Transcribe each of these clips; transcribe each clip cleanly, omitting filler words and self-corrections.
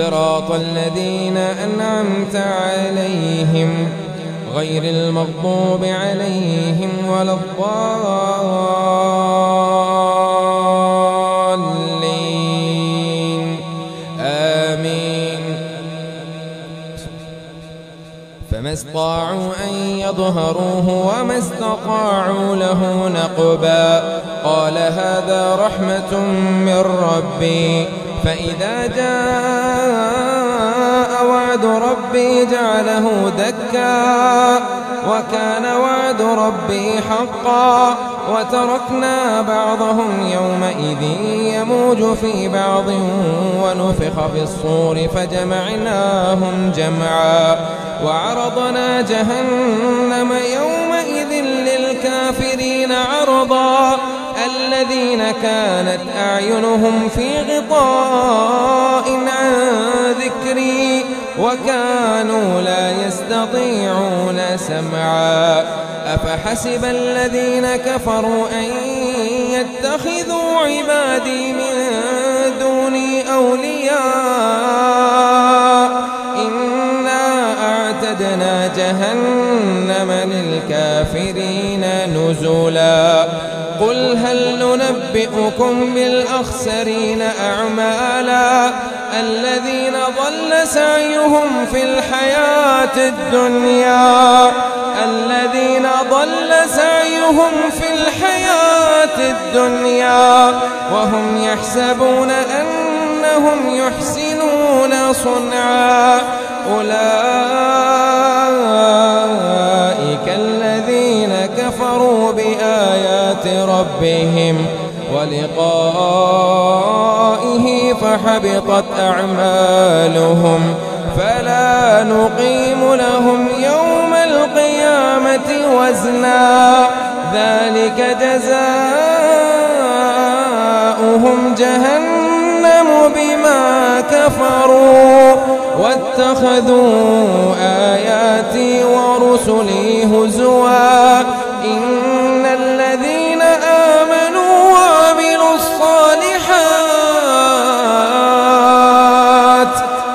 صراط الذين أنعمت عليهم غير المغضوب عليهم ولا الضالين آمين. فما استطاعوا أن يظهروه وما استطاعوا له نقبا. قال هذا رحمة من ربي فإذا جاء وعد ربي جعله دكا وكان وعد ربي حقا. وتركنا بعضهم يومئذ يموج في بعض ونفخ في الصور فجمعناهم جمعا وعرضنا جهنم يومئذ للكافرين عرضا. الذين كانت أعينهم في غطاء عن ذكري وكانوا لا يستطيعون سمعا. أفحسب الذين كفروا أن يتخذوا عبادي من دوني أولياء إنا أعتدنا جهنم للكافرين نزلا. قل هل ننبئكم بالأخسرين أعمالا الذين ضل سعيهم في الحياة الدنيا وهم يحسبون أنهم يحسنون صنعا. أولئك الذين كفروا بآيات ربهم ولقائه فحبطت أعمالهم فلا نقيم لهم يوم القيامة وزنا. ذلك جزاؤهم جهنم بما كفروا واتخذوا آياتي ورسلي هزوا. إن الذين آمنوا وعملوا الصالحات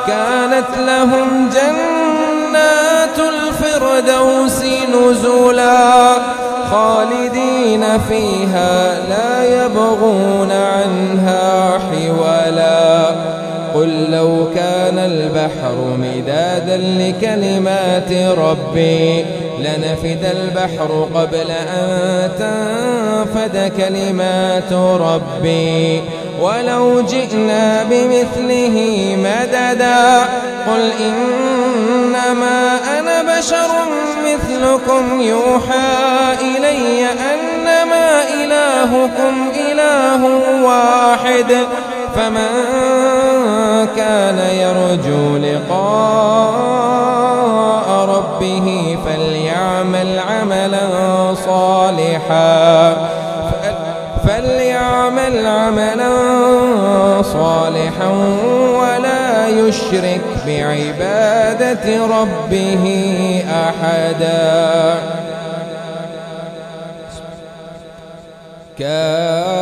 كانت لهم جنات الفردوس نزلا خالدين فيها لا يبغون عنها حولا. قل لو كان البحر مدادا لكلمات ربي لنفد البحر قبل أن تنفد كلمات ربي ولو جئنا بمثله مددا. قل إنما أنا بشر مثلكم يوحى إلي أنما إلهكم إله واحد فمن كان يرجو لقاء ربه فليعمل عملا صالحا ولا يشرك بعبادة ربه أحدا. كافها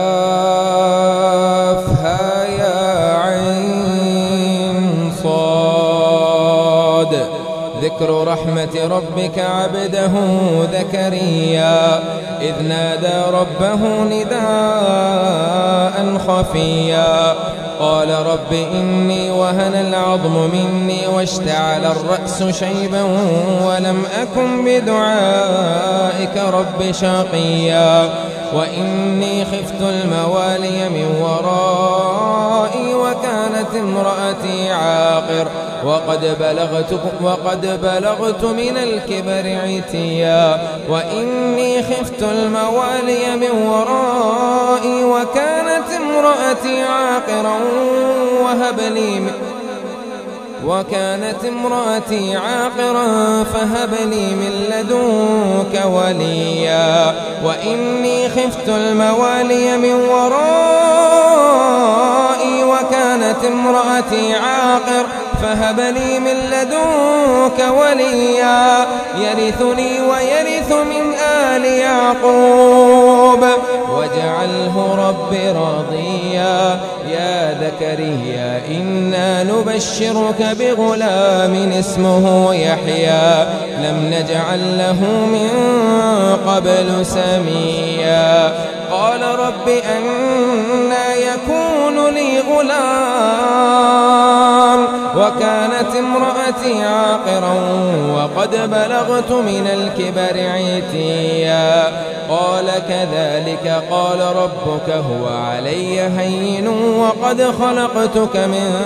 يا عين صاد. ذكر رحمة ربك عبده زكريا إذ نادى ربه نداء خفيا قال رب إني وهن العظم مني واشتعل الرأس شيبا ولم أكن بدعائك رب شقيا وإني خفت الموالي من ورائي وكانت امرأتي عاقر وقد بلغت من الكبر عتيا وإني خفت الموالي من ورائي وكانت امرأتي عاقرا فهب لي من لدنك وليا وإني خفت الموالي من ورائي وكانت امرأتي عاقر فهب لي من لدنك وليا يرثني ويرث من آل يعقوب واجعله رب راضيا. يا زكريا إنا نبشرك بغلام اسمه يحيى لم نجعل له من قبل سميا. قال رب أنى يكون لي غلام وكانت امرأتي عاقرا وقد بلغت من الكبر عتيا. قال كذلك قال ربك هو علي هين وقد خلقتك من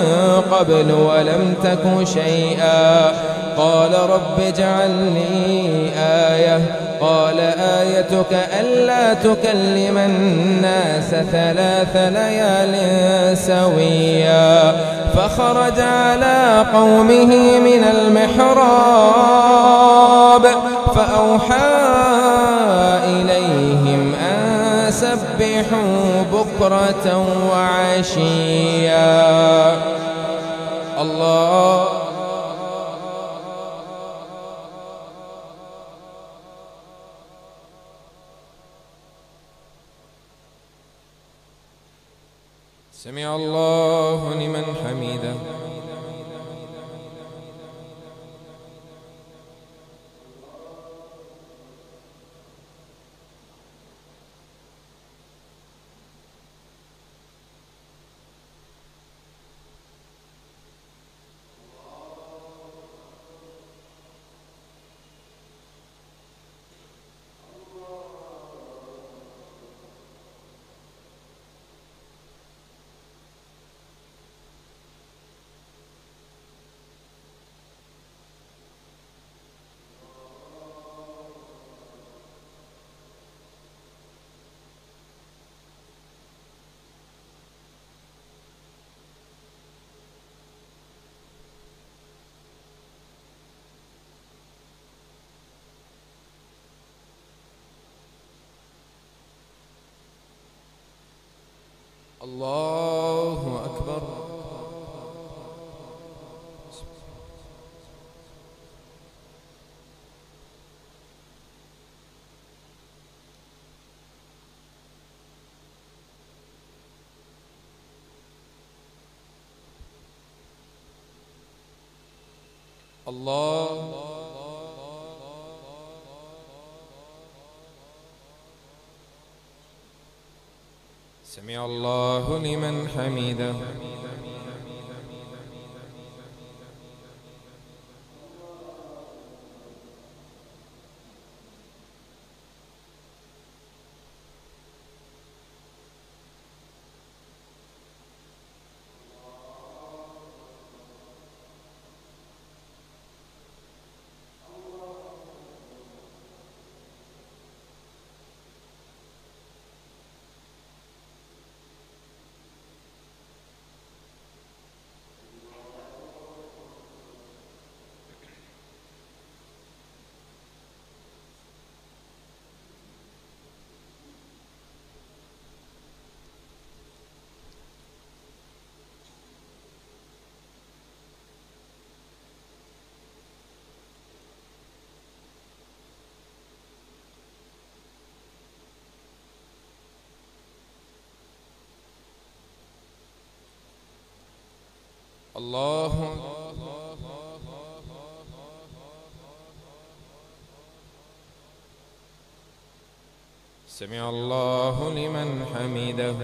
قبل ولم تك شيئا. قال رب اجعل لي آية. قال آيتك ألا تكلم الناس 3 ليال سويا. فخرج على قومه من المحراب فأوحى إليهم أن سبحوا بكرة وعشيا. الله سمع الله لمن حمده. الله أكبر. الله سمع الله لمن حمده. الله سمع الله لمن حمده.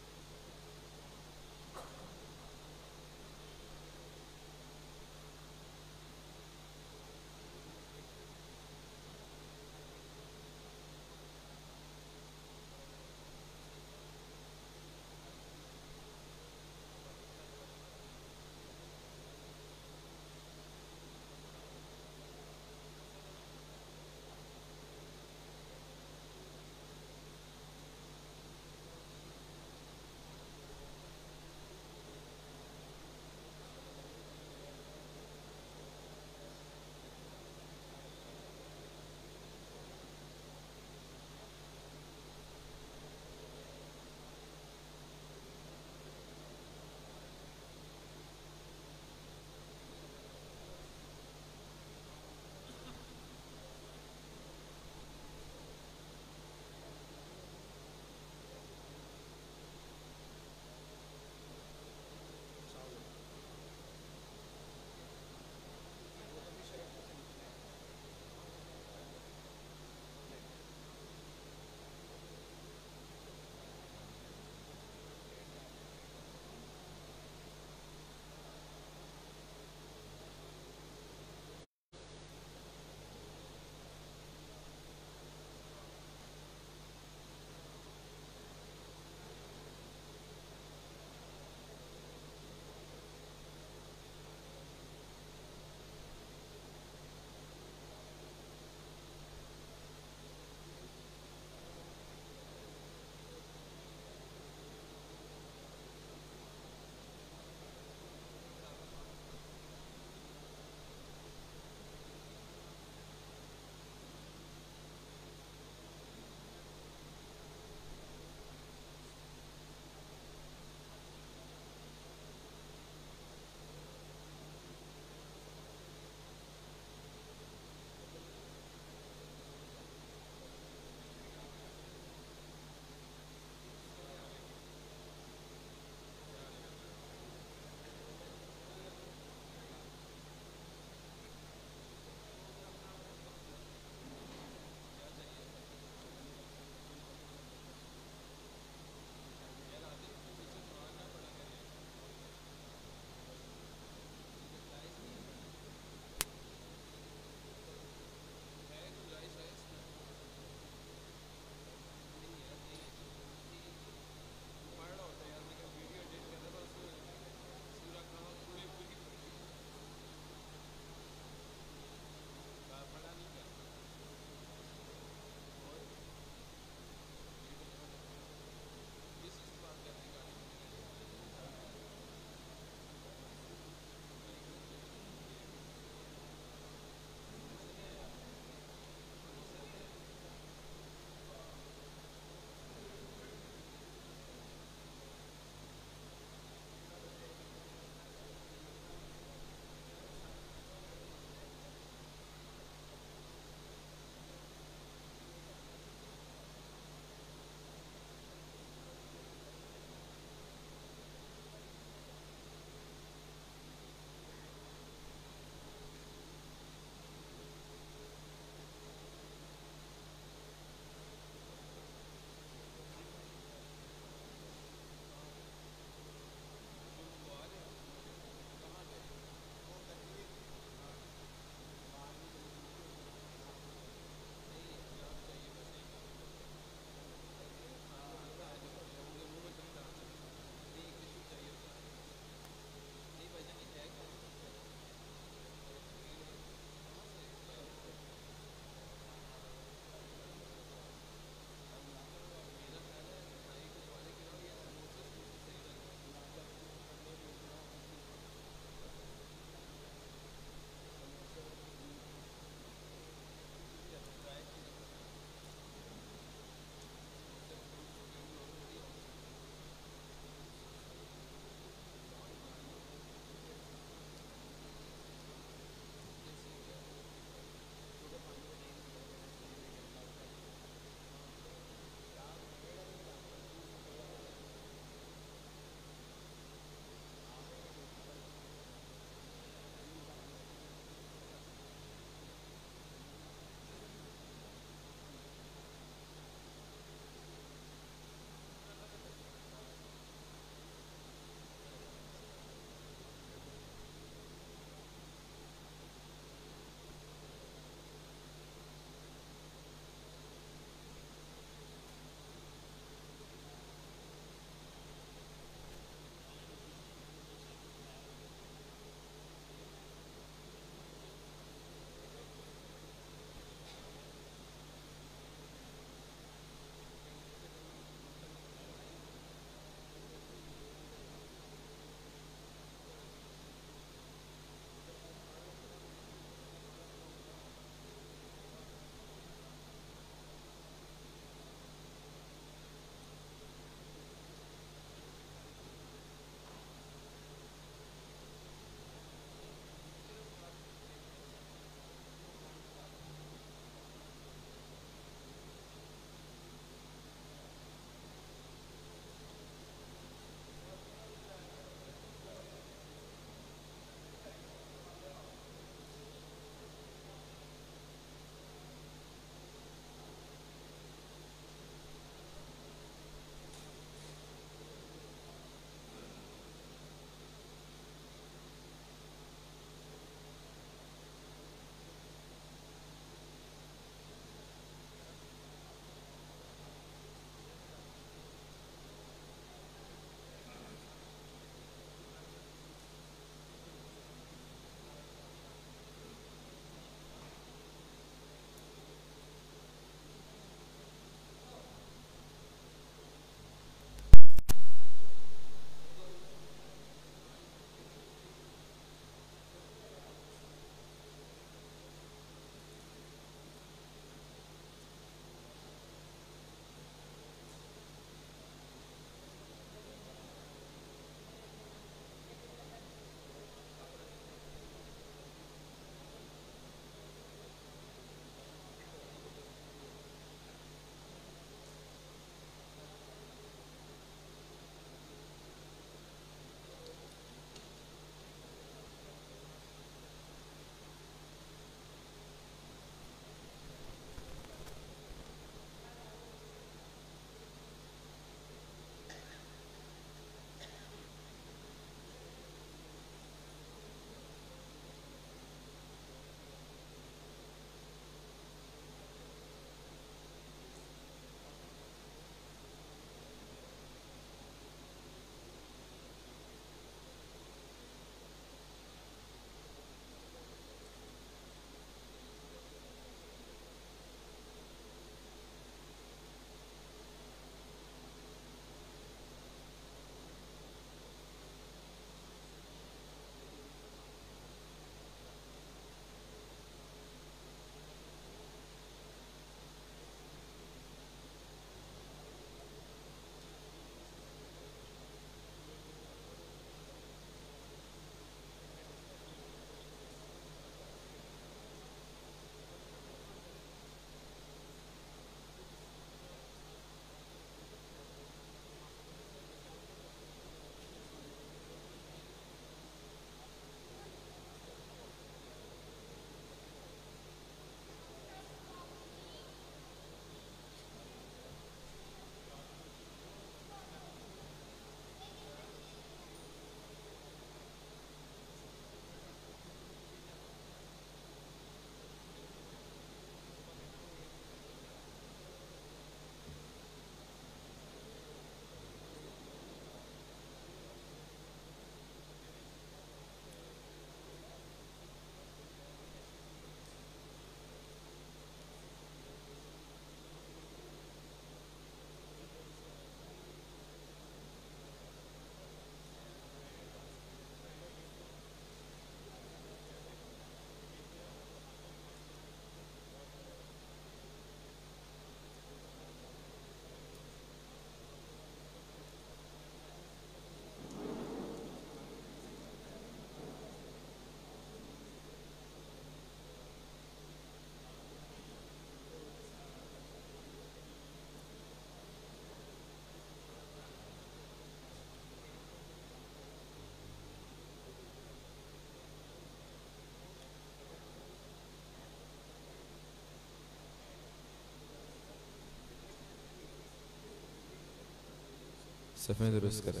صفحه درست کرده.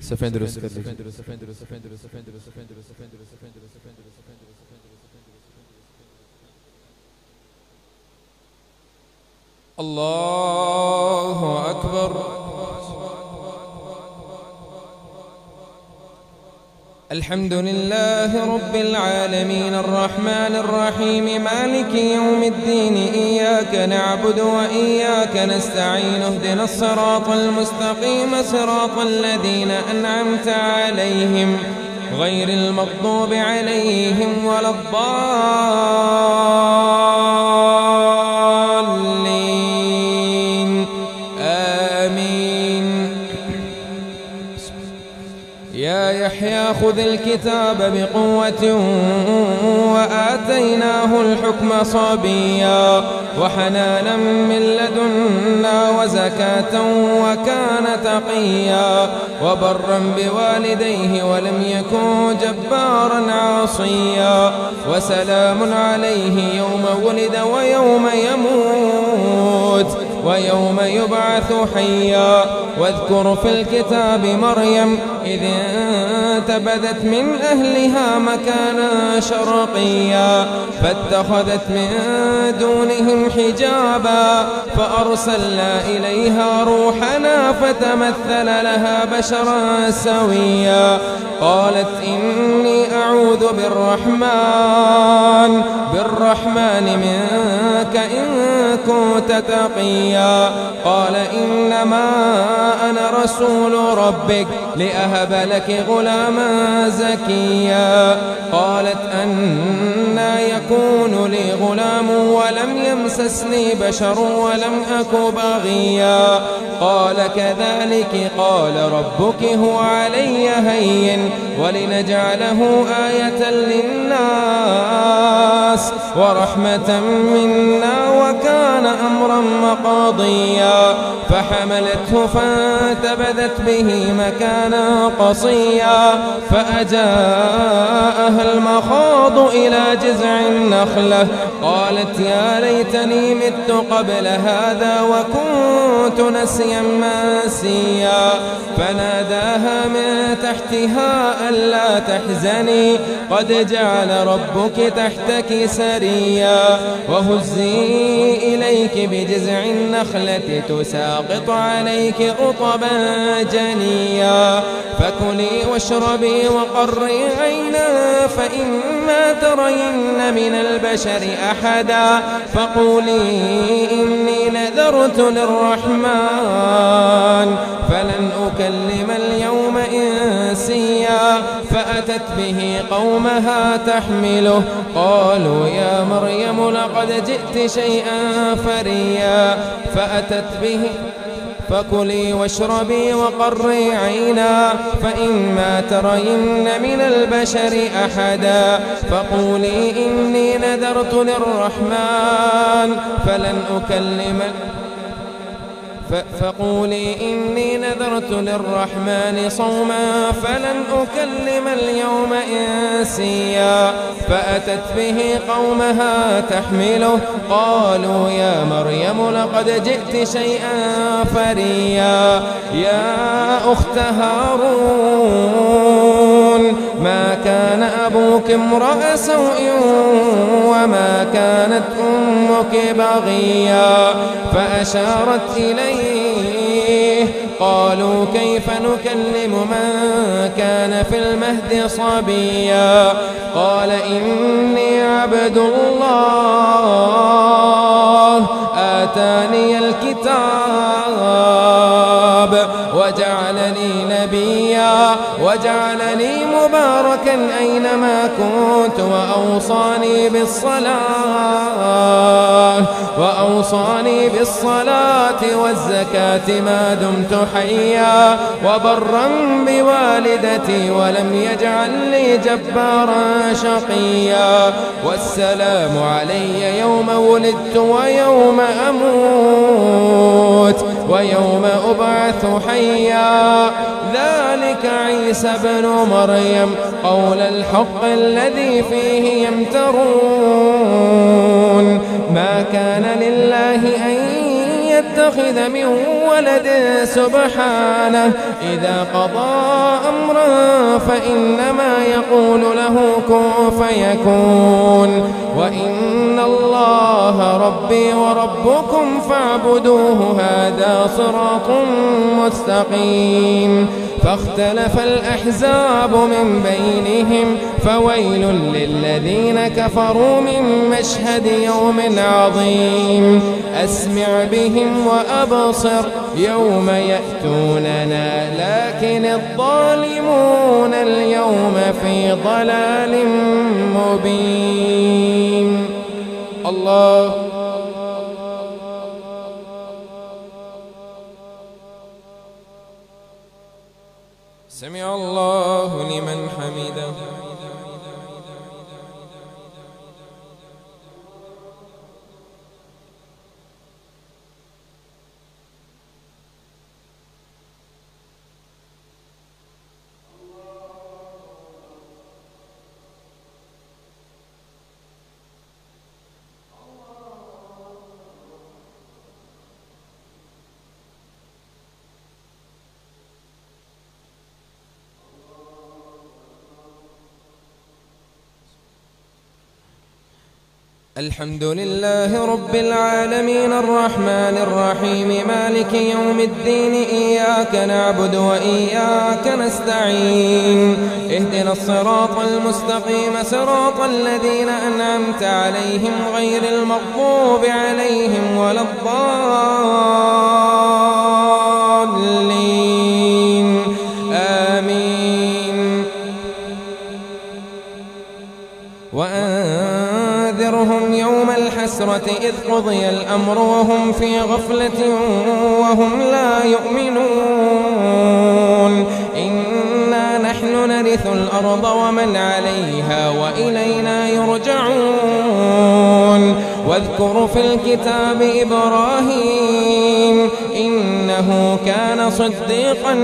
صفحه درست کرده. الله أكبر. الحمد لله رب العالمين الرحمن الرحيم مالك يوم الدين إياك نعبد وإياك نستعين اهدنا الصراط المستقيم صراط الذين أنعمت عليهم غير المغضوب عليهم ولا الضالين آمين. يا يحيى خذ الكتاب بقوة وآتيناه الحكم صبيا وحنانا من لدنا وزكاة وكان تقيا وبرا بوالديه ولم يكن جبارا عاصيا وسلام عليه يوم ولد ويوم يموت ويوم يبعث حيا. واذكر في الكتاب مريم إذ انتبذت من أهلها مكانا شرقيا فاتخذت من دونهم حجابا فأرسلنا إليها روحنا فتمثل لها بشرا سويا. قالت إني أعوذ بالرحمن منك إن كنت تقيا. قال إنما أنا رسول ربك لأهب لك غلاما زكيا. قالت أنى يكون لي غلام ولم يمسسني بشر ولم أك بغيا. قال كذلك قال ربك هو علي هين ولنجعله آية للناس ورحمة منا وكان أمرا مقضيا. فحملته فانتبذت به مكانا قصيا فأجاءها المخاض إلى جذع النخلة قالت يا ليتني مت قبل هذا وكنت نسيا منسيا. فناداها من تحتها ألا تحزني قد جعل ربك تحتك سريا. وهزي إليك بجذع النخلة تساقط عليك رطبا جنيا. فكلي واشربي وقري عينا فإما ترين من البشر أحدا فقولي إني نذرت للرحمن فلن أكلم اليوم إنسيا. فأتت به قومها تحمله قالوا يا مريم لقد جئت شيئا فريا. فأتت به فكلي واشربي وقري عينا فإما ترين من البشر أحدا فقولي إني نذرت للرحمن فلن أكلم صوما فلن أكلم اليوم إنسيا. فأتت به قومها تحمله قالوا يا مريم لقد جئت شيئا فريا. يا أخت هارون ما كان أبوك امرأ سوء وما كانت أمك بغيا. فأشارت إليه قالوا كيف نكلم من كان في المهد صبيا. قال إني عبد الله آتاني الكتاب وجعلني لي نبيا وجعلني مباركا أينما كنت وأوصاني بالصلاة والزكاة ما دمت حيا وبرا بوالدتي ولم يجعلني جبارا شقيا والسلام علي يوم ولدت ويوم أموت ويوم أبعث حيا ذلك عيسى بن مريم قول الحق الذي فيه يمترون ما كان لله أن يتخذ من ولد سبحانه إذا قضى أمرا فإنما يقول له كن فيكون وإن الله ربي وربكم فاعبدوه هذا صراط مستقيم فاختلف الأحزاب من بينهم فويل للذين كفروا من مشهد يوم عظيم أسمع بهم وأبصر يوم يأتوننا لكن الظالمون اليوم في ضلال مبين. الله سمع الله لمن حمده. الحمد لله رب العالمين الرحمن الرحيم مالك يوم الدين إياك نعبد وإياك نستعين اهدنا الصراط المستقيم صراط الذين أنعمت عليهم غير المغضوب عليهم ولا الضالين آمين. وأنذرهم يوم الحسرة إذ قضي الأمر وهم في غفلة وهم لا يؤمنون إنا نحن نرث الأرض ومن عليها وإلينا يرجعون واذكر في الكتاب إبراهيم إنه كان صديقا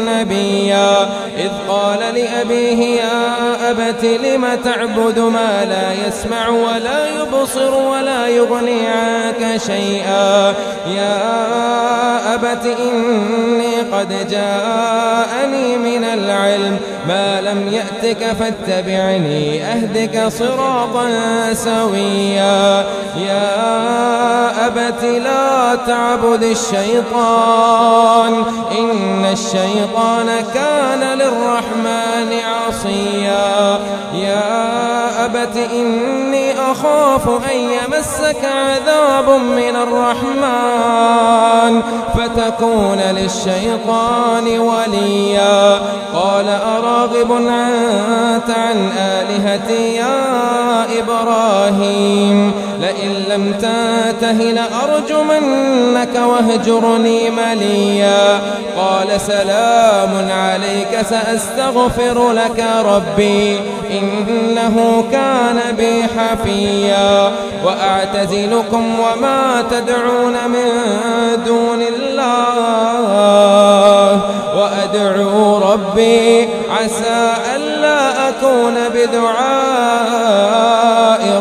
نبيا إذ قال لأبيه يا أبت لم تعبد ما لا يسمع ولا يبصر ولا يغني عنك شيئا يا أبت إني قد جاءني من العلم ما لم يأتك فاتبعني أهدك صراطا سويا يا أبت لا تعبد الشيطان إن الشيطان كان للرحمن عصيا يا أبت إني أخاف أن يمسك عذاب من الرحمن فتكون للشيطان وليا قال أراغب أنت عن آلهتي يا إبراهيم لئن لم تنته لأرجمنك واهجرني مليا قال سلام عليك سأستغفر لك ربي إنه كان بي حفيا وأعتزلكم وما تدعون من دون الله وأدعو ربي عسى ألا أكون بدعاء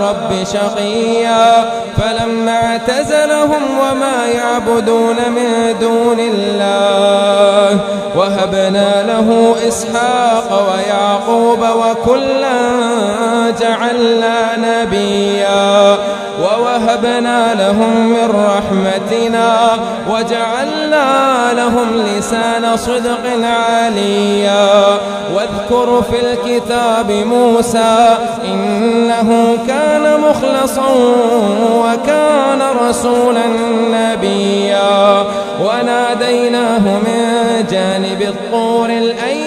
رب شقيا فلما اعتزلهم وما يعبدون من دون الله وهبنا له إسحاق ويعقوب وكلا جعلنا نبيا ووهبنا لهم من رحمتنا وجعلنا لهم لسان صدق عليا واذكر في الكتاب موسى إنه كان مخلصا وكان رسولا نبيا وناديناه من جانب الطور الأيمن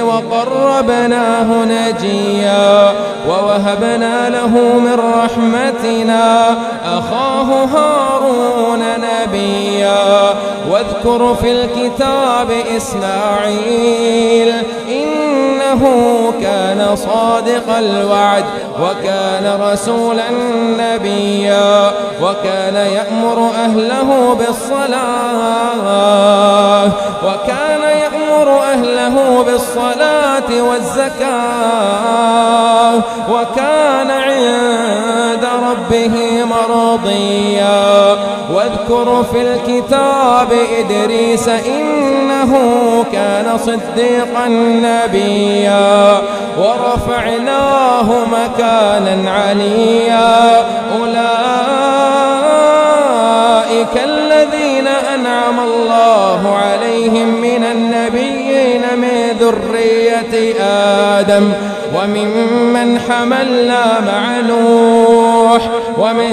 وقربناه نجيا ووهبنا له من رحمتنا أخاه هارون نبيا واذكر في الكتاب إسماعيل إنه كان صادق الوعد وكان رسولا نبيا وكان يأمر أهله بالصلاة والزكاة وكان عند ربه مرضيا واذكر في الكتاب إدريس إنه كان صديقا نبيا ورفعناه مكانا عليا أولئك الذين أنعم الله عليهم من النبيين من ذرية آدم وممن حملنا مع نوح ومن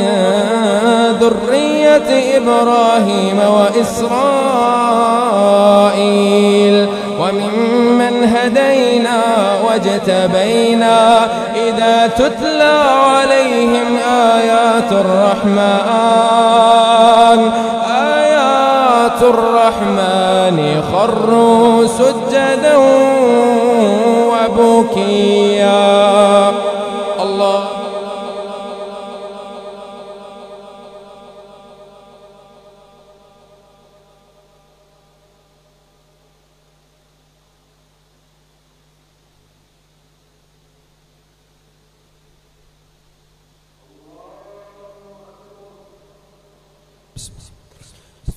ذرية إبراهيم وإسرائيل وممن هدينا واجتبينا إذا تتلى عليهم آيات الرحمن خروا سجدا وبكيا. الله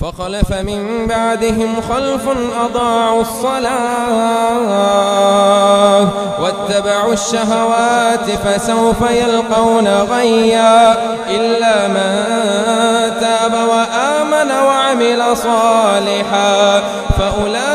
فخلف من بعدهم خلف أضاعوا الصلاة واتبعوا الشهوات فسوف يلقون غيا إلا من تاب وآمن وعمل صالحا فأولئك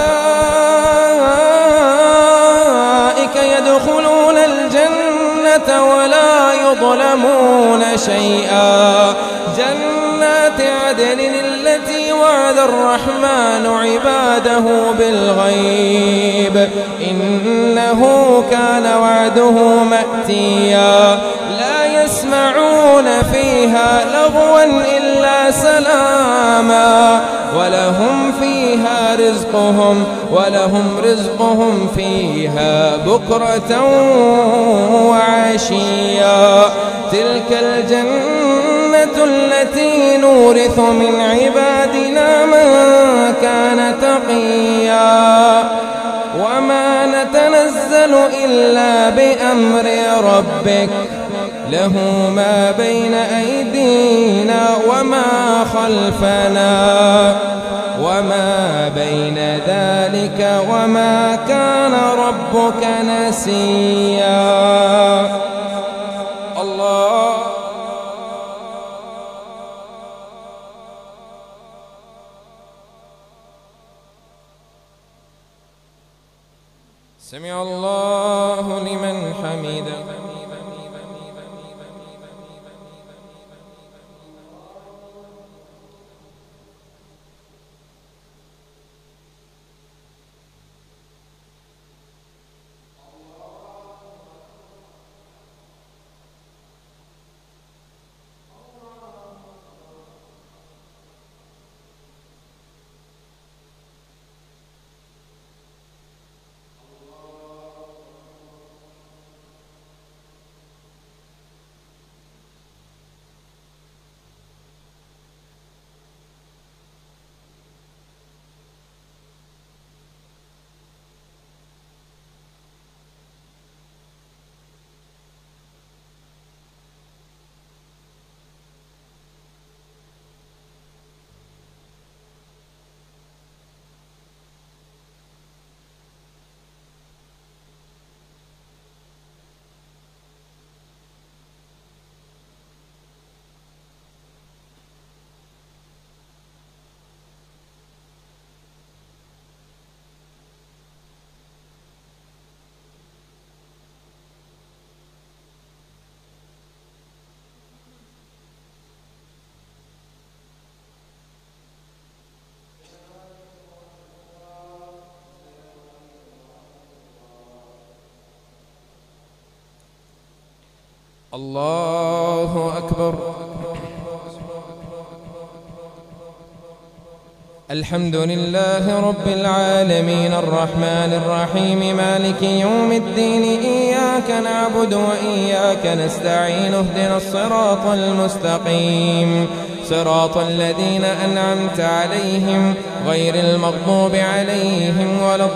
يدخلون الجنة ولا يظلمون شيئا جنات عدن التي وعد الرحمن عباده بالغيب إنه كان وعده مأتيا لا يسمعون فيها لغوا إلا سلاما ولهم رزقهم فيها بكرة وعشيا تلك الجنة التي نورث من عبادنا من كان تقيا وما نتنزل إلا بأمر ربك له ما بين أيدينا وما خلفنا وما بين ذلك وما كان ربك نسيا. الله سمع الله لمن حمده. الله أكبر. الحمد لله رب العالمين الرحمن الرحيم مالك يوم الدين إياك نعبد وإياك نستعين اهدنا الصراط المستقيم صراط الذين أنعمت عليهم غير المغضوب عليهم ولا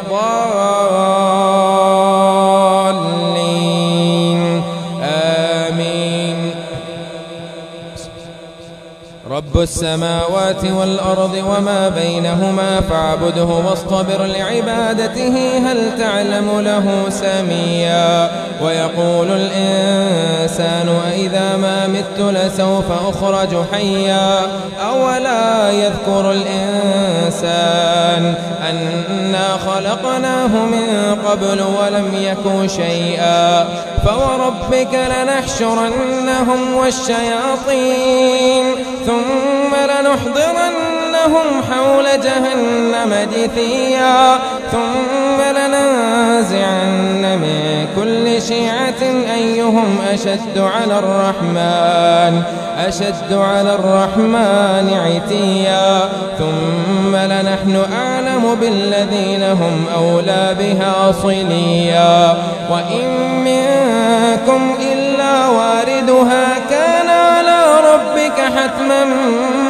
الضالين آمين. رب السماوات والأرض وما بينهما فاعبده واصطبر لعبادته هل تعلم له سميا. ويقول الإنسان أإذا ما مت لسوف أخرج حيا أولا يذكر الإنسان أنا خلقناه من قبل ولم يك شيئا. فوربك لنحشرنهم والشياطين ثم لنحضرنهم حول جهنم جثيا ثم لننزعن من كل شيعة أيهم أشد على الرحمن عتيا ثم لنحن أعلم بالذين هم أولى بها صليا. وإن منكم إلا واردها كان على ربك حتما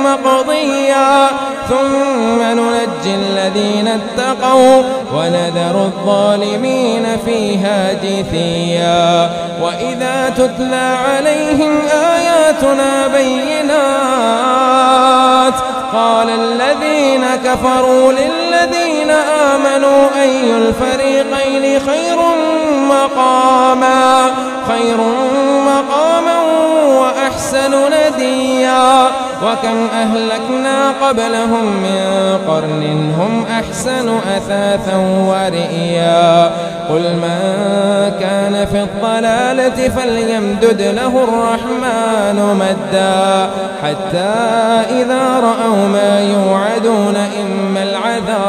مقضيا ثم ننجي الذين اتقوا ونذر الظالمين فيها جثيا. وإذا تتلى عليهم آياتنا بينات قال الذين كفروا للذين آمنوا أي الفريقين خير مقاما وأحسن نديا. وكم أهلكنا قبلهم من قرن هم أحسن أثاثا ورئيا. قل من كان في الضلالة فليمدد له الرحمن مدا حتى إذا رأوا ما يوعدون إما العذاب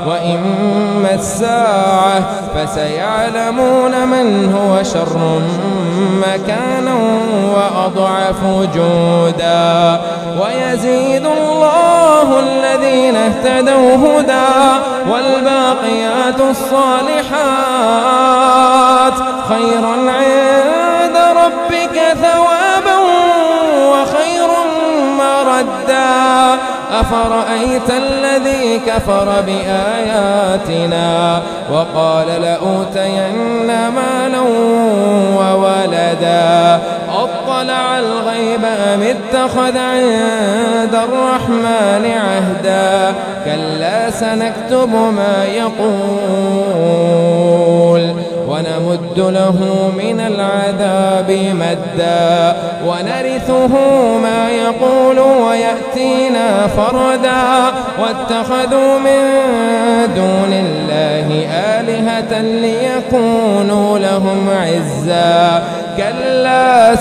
وإما الساعة فسيعلمون من هو شر مكانا وأضعف جودا. ويزيد الله الذين اهتدوا هدى والباقيات الصالحات خير عند ربك ثوابا وخير مردا. أفرأيت الذي كفر بآياتنا وقال لأوتين مالا وولدا أطلع الغيب أم اتخذ عند الرحمن عهدا. كلا سنكتب ما يقول ونمد له من العذاب مدا ونرثه ما يقول ويأتينا فردا. واتخذوا من دون الله آلهة ليكونوا لهم عزا. كلا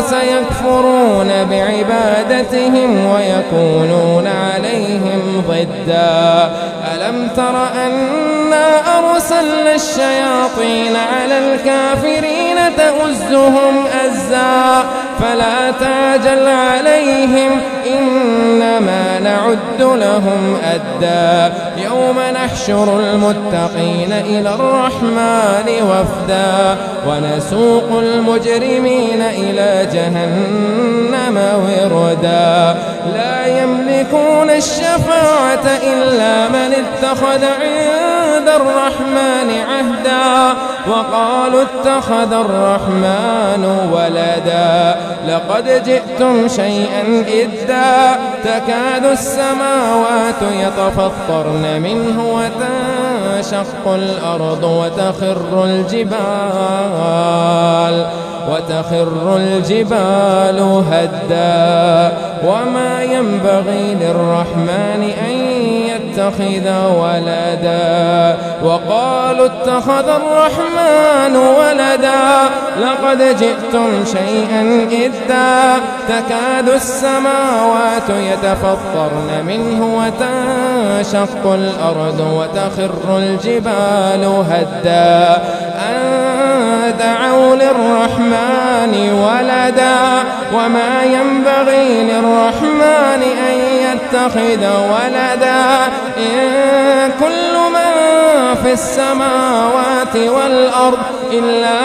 سيكفرون بعبادتهم ويكونون عليهم ضدا. ألم تر أنا أرسلنا الشياطين على الكافرين تؤزهم أزا فلا تعجل عليهم إنما نعد لهم أدا. يوم نحشر المتقين إلى الرحمن وفدا ونسوق المجرمين إلى جهنم وردا. لا يملكون الشفاعة إلا من اتخذ عند الرحمن عهدا وقالوا اتخذ الرحمن ولدا. لقد جئتم شيئا إدا تكاد السماوات يتفطرن منه وتنشق الأرض وتخر الجبال هدا. وما ينبغي للرحمن أن يتخذ يتخذ ولدا وقالوا اتخذ الرحمن ولدا لقد جئتم شيئا إدا تكاد السماوات يتفطرن منه وتنشق الأرض وتخر الجبال هدا أن دعوا للرحمن ولدا وما ينبغي للرحمن أن يتخذ ولدا إن كل من في السماوات والأرض إلا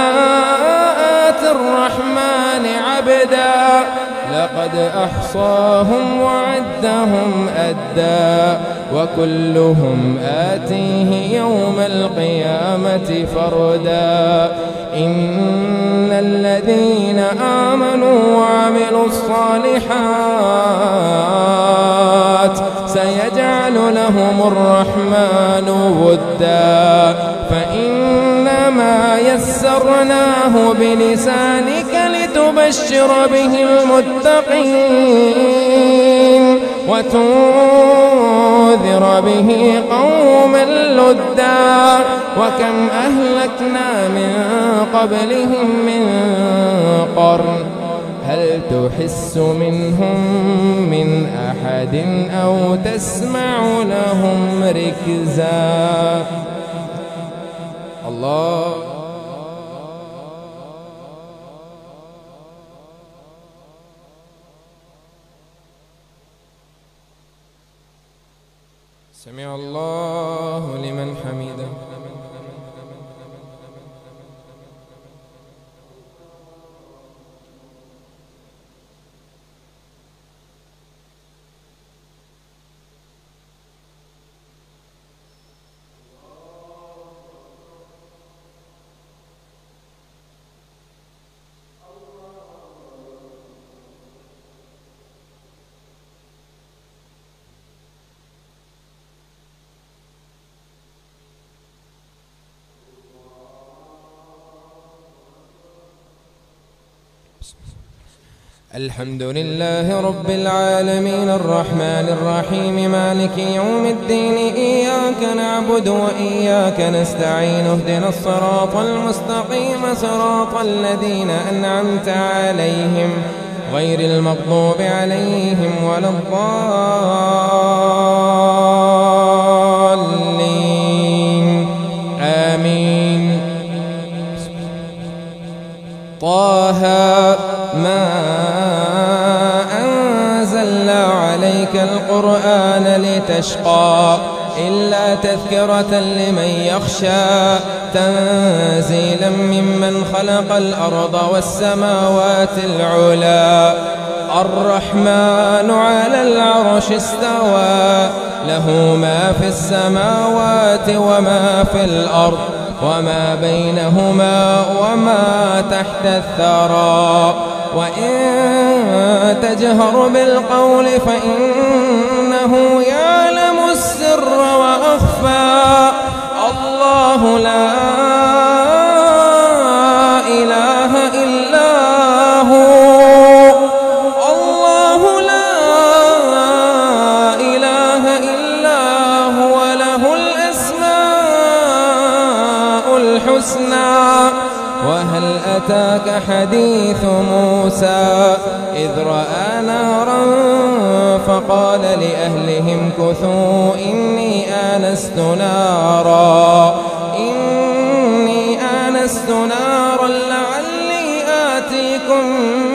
آتي الرحمن عبدا لقد أحصاهم وعدهم أدا وكلهم آتيه يوم القيامة فردا إن الذين آمنوا وعملوا الصالحات سيجعل لهم الرحمن ودا فإنما يسرناه بلسانك لتبشر به المتقين وتنذر به قوما لدا وكم أهلكنا من قبلهم من قرن هل تحس منهم من أحد أو تسمع لهم ركزا الله سمع الله لمن حمده الحمد لله رب العالمين الرحمن الرحيم مالك يوم الدين إياك نعبد وإياك نستعين اهدنا الصراط المستقيم صراط الذين أنعمت عليهم غير المغضوب عليهم ولا الضالين آمين طه ما أنزلنا عليك القرآن لتشقى إلا تذكرة لمن يخشى تنزيلا ممن خلق الأرض والسماوات العلى الرحمن على العرش استوى له ما في السماوات وما في الأرض وما بينهما وما تحت الثرى وإن تجهر بالقول فإنه يعلم السر وأخفى الله لا إله إلا هو الله لا إله إلا هو له الأسماء الحسنى وهل أتاك حديث موسى إذ رأى نارا فقال لأهلهم كثوا إني آنست نارا لعلي آتيكم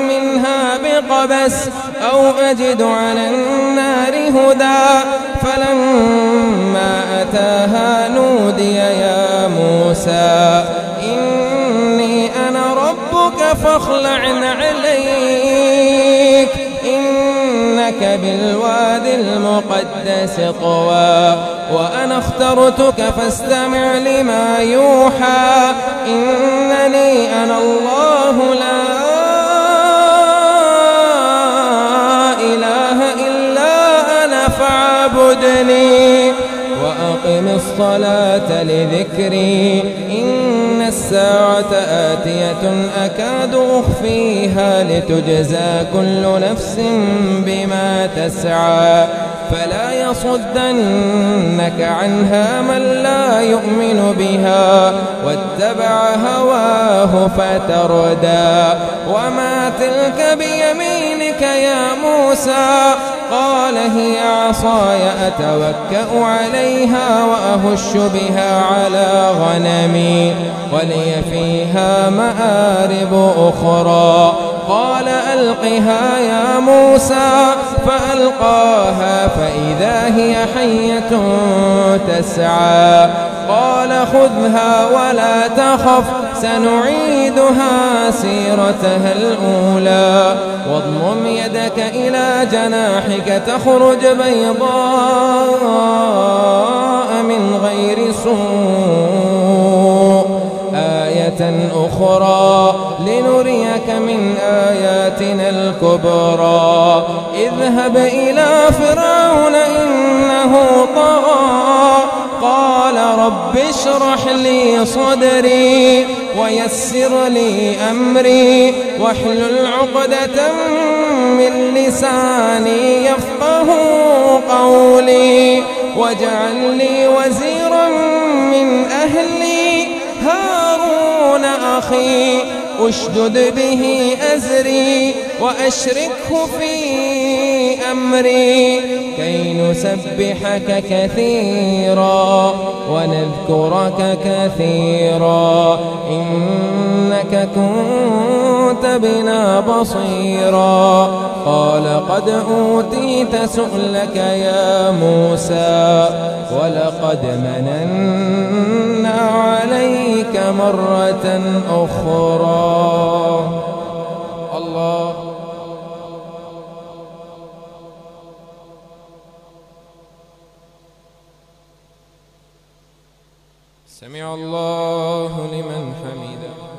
منها بقبس أو أجد على النار هدى فلما أتاها نودي يا موسى إني أنا ربك فاخلع عليك إنك بالوادي المقدس طوى وأنا اخترتك فاستمع لما يوحى إنني أنا الله لا إله إلا أنا فاعبدني وأقم الصلاة لذكري إن الساعة آتية أكاد أخفيها لتجزى كل نفس بما تسعى فلا يصدنك عنها من لا يؤمن بها واتبع هواه فتردى وما تلك بيمينك يا موسى قال هي عصاي أتوكأ عليها وأهش بها على غنمي ولي فيها مآرب أخرى قال ألقها يا موسى فألقاها فإذا هي حية تسعى قال خذها ولا تخف سنعيدها سيرتها الأولى واضمم يدك إلى جناحك تخرج بيضاء من غير سوء آية أخرى لنريك من آياتنا الكبرى اذهب إلى فرعون إنه طغى قال رب اشرح لي صدري ويسر لي أمري واحلل عقدة من لساني يفقه قولي واجعل لي وزيرا من أهلي هارون أخي أشدد به أزري وأشركه في أمري كي نسبحك كثيرا ونذكرك كثيرا إنك كنت بنا بصيرا قال قد أوتيت سؤلك يا موسى ولقد مننا عليك مرة أخرى الله سمع الله لمن حمده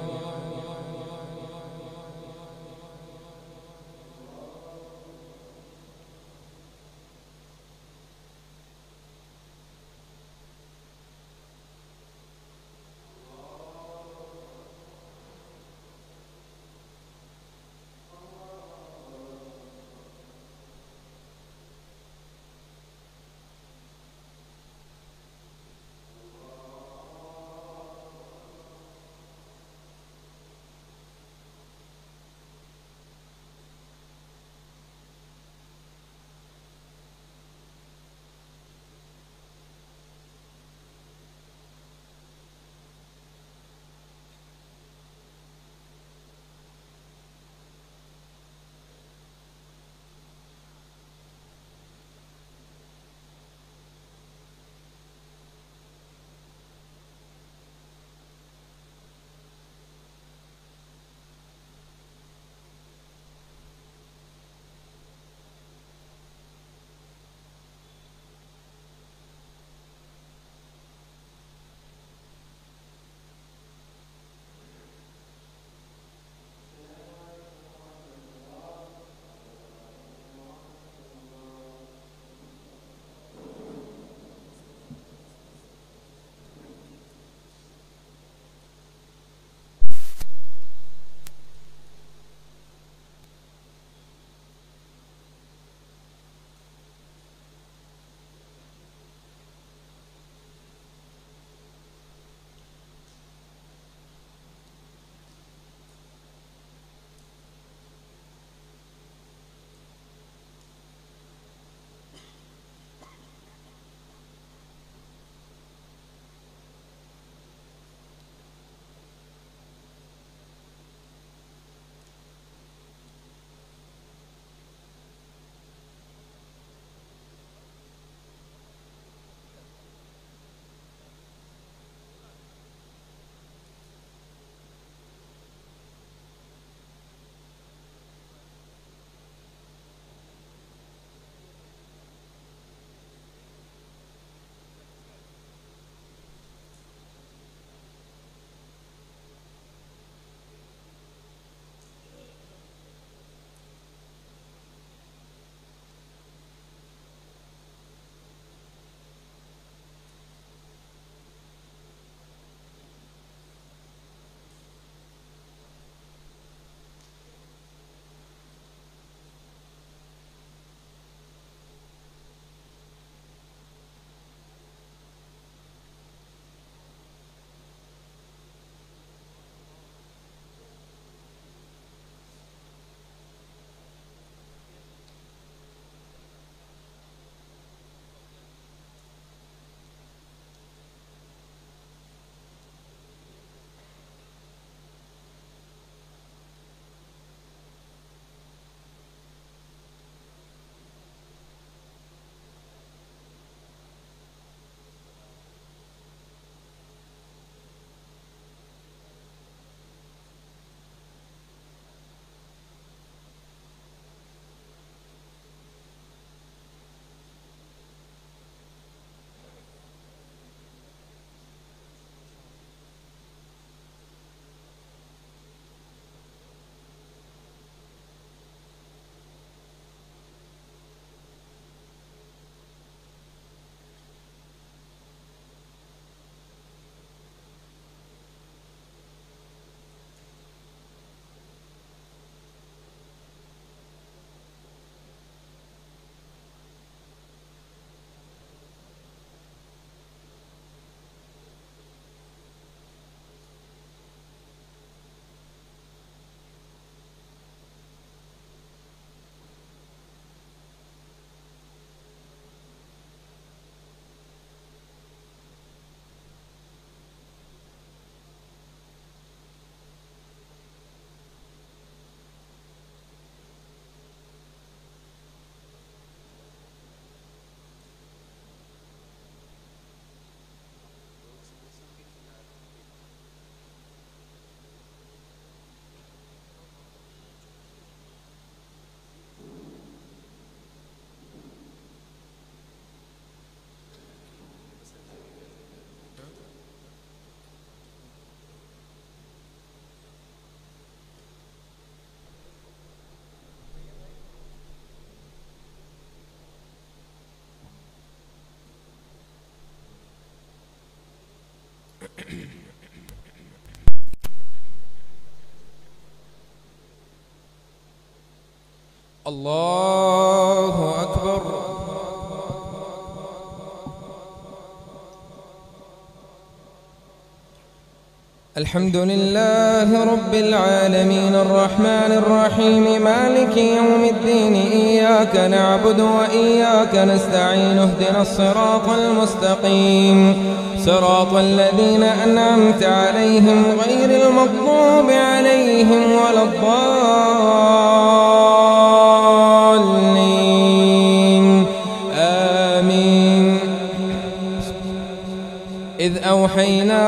الله أكبر. الحمد لله رب العالمين الرحمن الرحيم مالك يوم الدين إياك نعبد وإياك نستعين اهدنا الصراط المستقيم صراط الذين أنعمت عليهم غير المغضوب عليهم ولا الضالين آمين. إذ أوحينا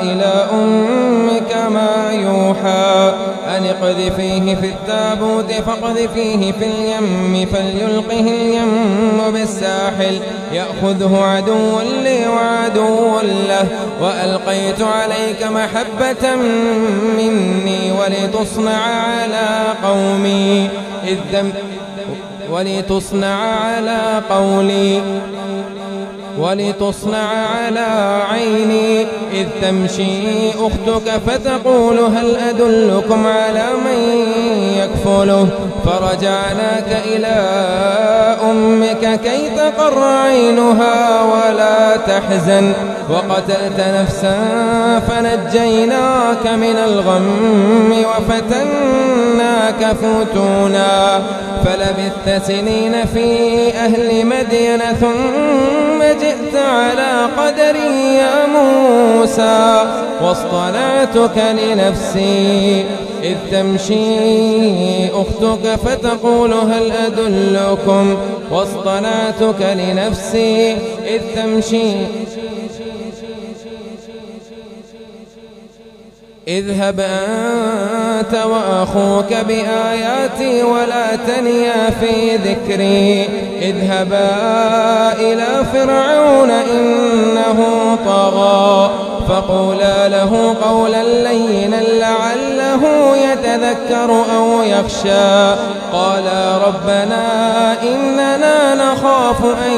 إلى أمك ما يوحى أن اقذفيه في التابوت فاقذفيه في اليم فليلقه اليم بالساحل يأخذه عدو لي وعدو له وألقيت عليك محبة مني ولتصنع على عيني إذ تمشي أختك فتقول هل أدلكم على من يكفله فرجعناك إلى أمك كي تقر عينها ولا تحزن وقتلت نفسا فنجيناك من الغم وفتناك فتونا فلبثت سنين في أهل مدين ثم جئت على قدري يا موسى واصطنعتك لنفسي إذ تمشي أختك فتقول هل أدلكم واصطنعتك لنفسي إذ تمشي اذهب أنت وأخوك بآياتي ولا تنيا في ذكري اذهبا إلى فرعون إنه طغى فقولا له قولا لينا لعله يتذكر أو يخشى قالا ربنا إننا نخاف أن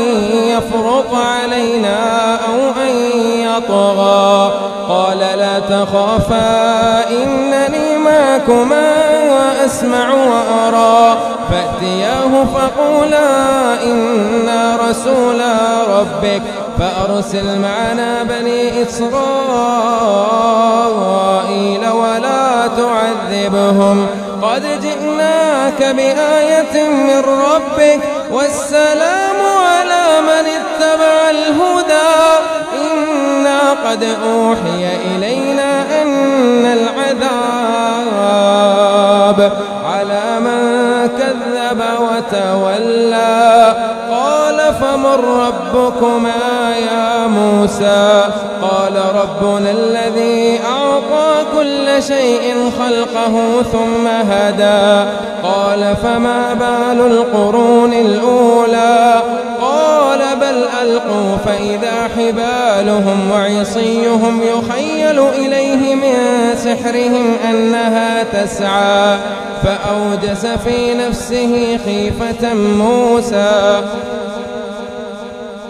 يفرط علينا أو أن يطغى قال لا تخافا إنني معكما أسمع وأرى فأتياه فقولا إنا رسولا ربك فأرسل معنا بني إسرائيل ولا تعذبهم قد جئناك بآية من ربك والسلام على من اتبع الهدى إنا قد أوحي إلينا أن العذاب على من كذب وتولى قال فمن ربكما يا موسى قال ربنا الذي أعطى كل شيء خلقه ثم هدى قال فما بال القرون الأولى قال بل ألقوا فإذا حبالهم وعصيهم يخيل إليه من سحرهم أنها تسعى فأوجس في نفسه خيفة موسى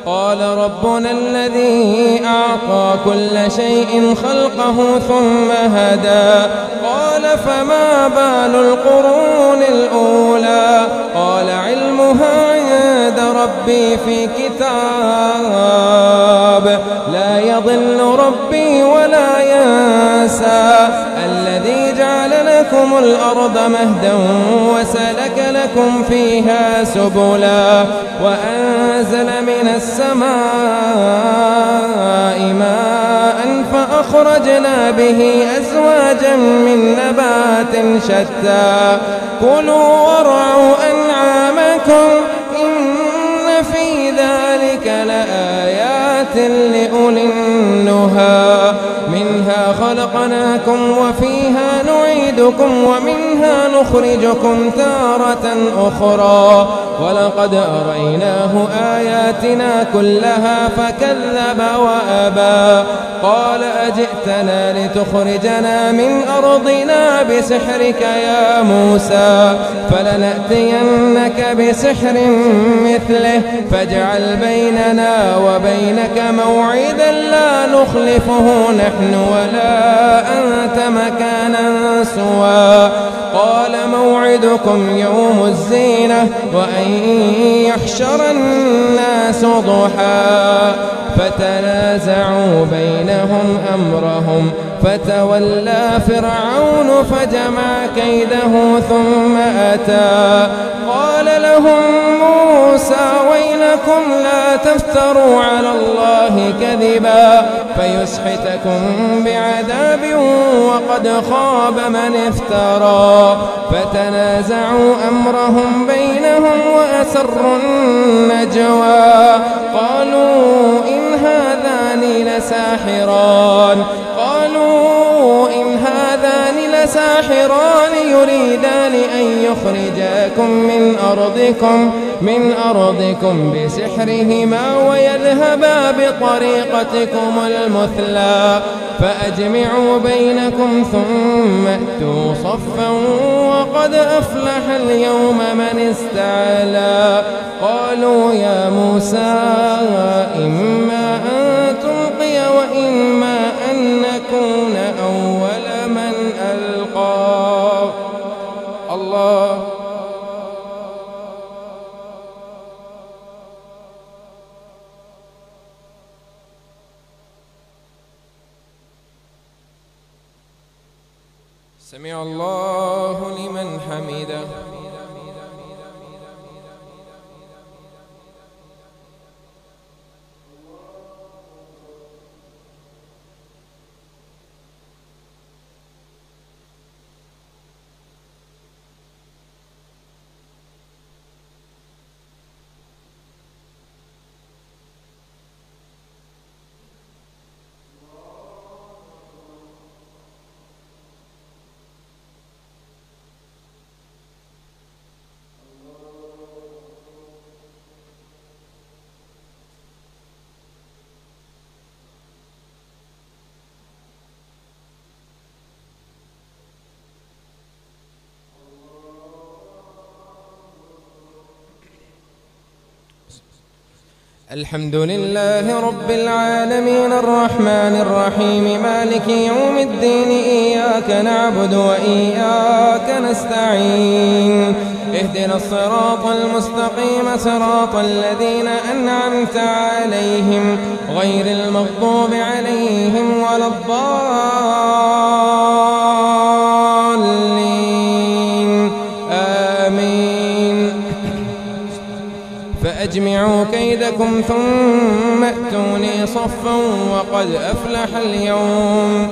قال ربنا الذي أعطى كل شيء خلقه ثم هدى قال فما بال القرون الأولى قال علمها عند ربي في كتاب لا يضل ربي ولا ينسى الذي جعل لكم الأرض مهدا وسلك لكم فيها سبلا وأنزل من السماء ماء فأخرجنا به أزواجا من نبات شتى كلوا وارعوا أنعامكم إن في ذلك لآيات لأولي النهى منها خلقناكم وفيها نعيدكم ومنها نخرجكم تارة أخرى ولقد أريناه آياتنا كلها فكذب وأبى قال أجئتنا لتخرجنا من أرضنا بسحرك يا موسى فلنأتينك بسحر مثله فاجعل بيننا وبينك موعدا لا نخلفه نحن ولا أنت مكانا سوى قال موعدكم موعدكم يوم الزينة وأن يحشر الناس ضحى فتنازعوا بينهم أمرهم فتولى فرعون فجمع كيده ثم أتى قال لهم موسى ويلكم لا تفتروا على الله كذبا فيسحتكم بعذاب وقد خاب من افترى فتنازعوا أمرهم بينهم وأسروا النجوى قالوا إن هذان لساحران يريدان أن يخرجاكم من أرضكم بسحرهما ويذهبا بطريقتكم المثلى فأجمعوا بينكم ثم أتوا صفا وقد أفلح اليوم من استعلى قالوا يا موسى إما أن تلقي وإما أن نكون أول من ألقى الله سمع الله لمن حمده الحمد لله رب العالمين الرحمن الرحيم مالك يوم الدين إياك نعبد وإياك نستعين اهدنا الصراط المستقيم صراط الذين أنعمت عليهم غير المغضوب عليهم ولا الضالين آمين فأجمعوا كيدكم ثم أتوني صفا وقد أفلح اليوم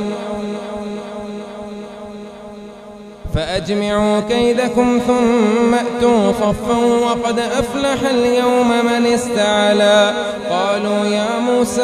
فأجمعوا كيدكم ثم أتوا صفا وقد أفلح اليوم من استعلى قالوا يا موسى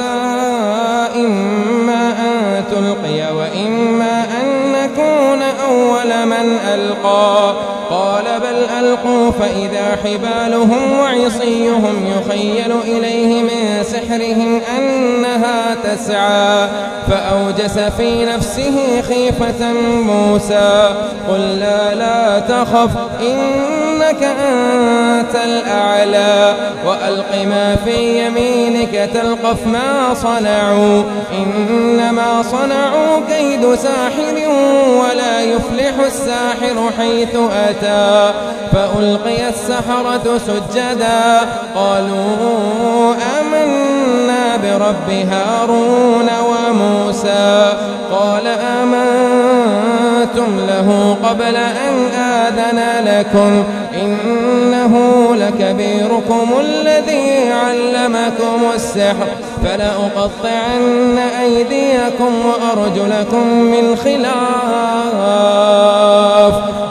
إما أن تلقي وإما أن نكون أول من ألقى قال بل ألقوا فإذا حبالهم وعصيهم يخيل إليه من سحرهم أنها تسعى فأوجس في نفسه خيفة موسى قلنا لا تخف إنك أنت الأعلى وألق ما في يمينك تلقف ما صنعوا إنما صنعوا كيد ساحر ولا يفلح الساحر حيث أتى فألقي السحرة سجدا قالوا آمنا برب هارون وموسى قال آمنتم له قبل أن آذن لكم إنه لكبيركم الذي علمكم السحر فلأقطعن أيديكم وأرجلكم من خلاف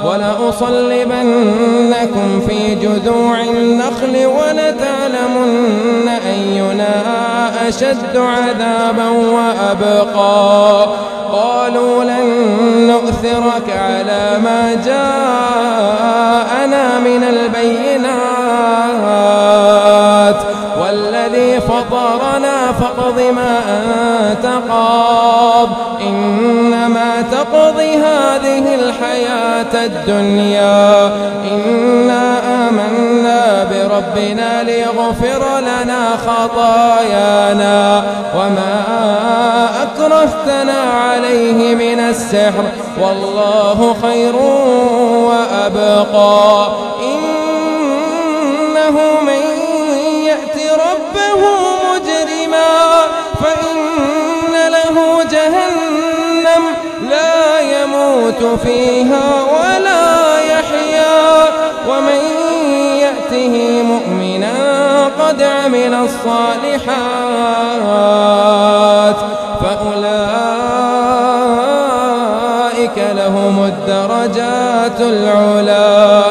ولأصلبنكم في جذوع النخل ولتعلمن أينا أشد عذابا وأبقى قالوا لن نؤثرك على ما جاءنا من البينات والذي فطرنا فاقض ما أنت قاض إنما تقضي هذه الحياة الدنيا إنا آمنا بربنا ليغفر لنا خطايانا وما أكرهتنا عليه من السحر والله خير وأبقى إنه من يأت ربه مجرما فإن له جهنم لا يموت فيها ولا يحيا ومن يأته مؤمنا قد عمل الصالحات فأولئك لهم الدرجات العلى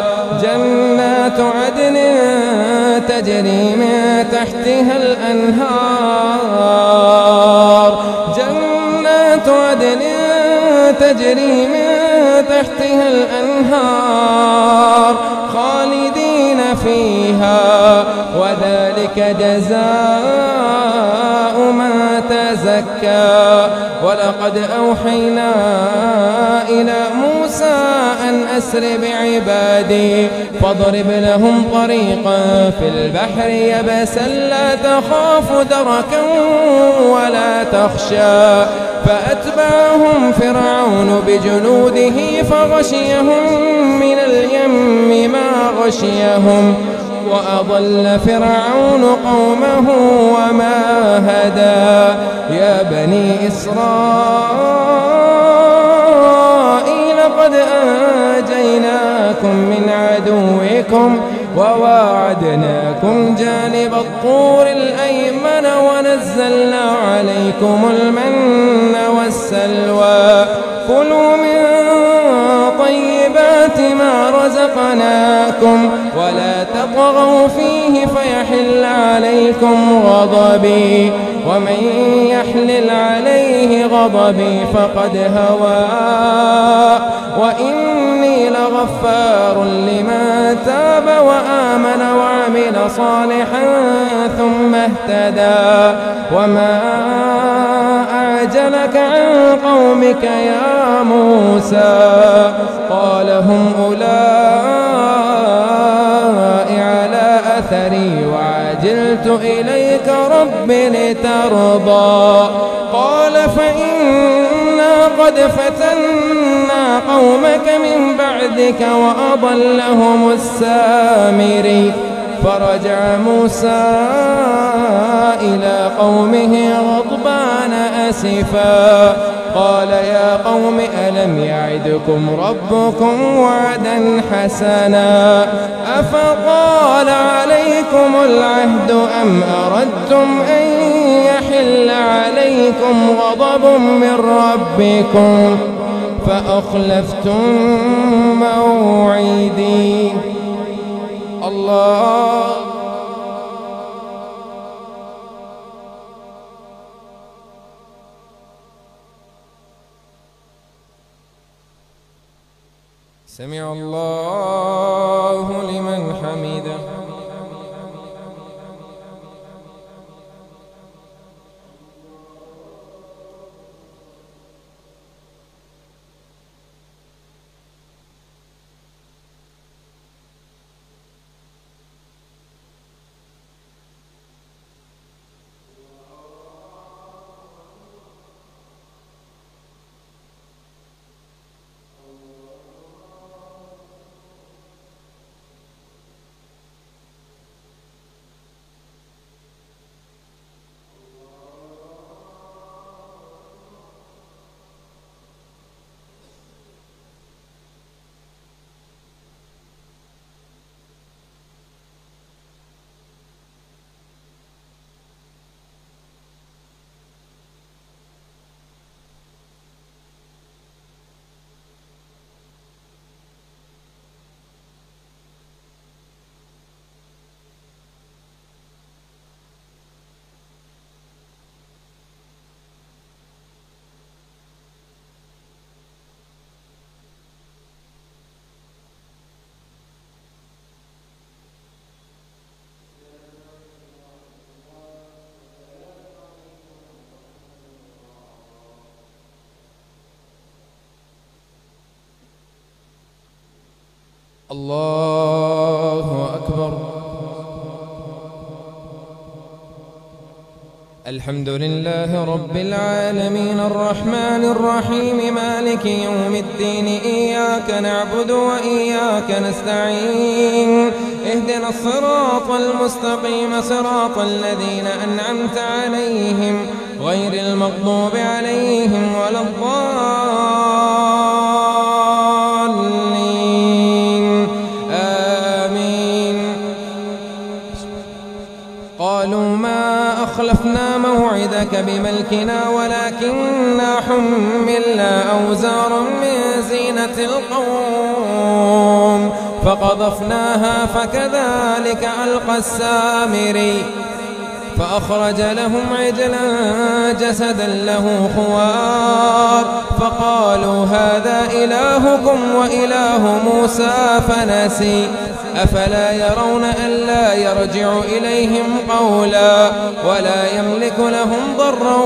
جنات عدن تجري من تحتها الأنهار جنات عدن تجري من تحتها الأنهار خالدين فيها وذلك جزاء من تزكى ولقد أوحينا إلى موسى أن أسر بعبادي فاضرب لهم طريقا في البحر يبسا لا تخاف دركا ولا تخشى فأتبعهم فرعون بجنوده فغشيهم من اليم ما غشيهم وأضل فرعون قومه وما هدى يا بني إسرائيل قد أنجيناكم من عدوكم وواعدناكم جانب الطور الأيمن ونزلنا عليكم المن والسلوى كلوا من طيبات ما رزقناكم ولا تطغوا فيه فيحل عليكم غضبي ومن يحلل عليه غضبي فقد هوى وإني لغفار لمن تاب وآمن وعمل صالحا ثم اهتدى وما أعجلك عن قومك يا موسى قال هم أولئك على أثري وعجلت إليك رب لترضى قال فإنا قد فتنا قومك من بعدك وأضلهم السامري فرجع موسى إلى قومه غضبان أسفا قال يا قوم ألم يعدكم ربكم وعدا حسنا أفطال عليكم العهد أم أردتم أن يحل عليكم غضب من ربكم فأخلفتم موعدي الله سمع الله لمن حمده الله أكبر. الحمد لله رب العالمين الرحمن الرحيم مالك يوم الدين إياك نعبد وإياك نستعين اهدنا الصراط المستقيم صراط الذين أنعمت عليهم غير المغضوب عليهم ولا الضالين آمين. قالوا ما أخلفنا موعدك بملكنا ولكننا حملنا أوزارا من زينة القوم فقذفناها فكذلك ألقى السامري فأخرج لهم عجلا جسدا له خوار فقالوا هذا إلهكم وإله موسى فنسي أفلا يرون ألا يرجع إليهم قولا ولا يملك لهم ضرا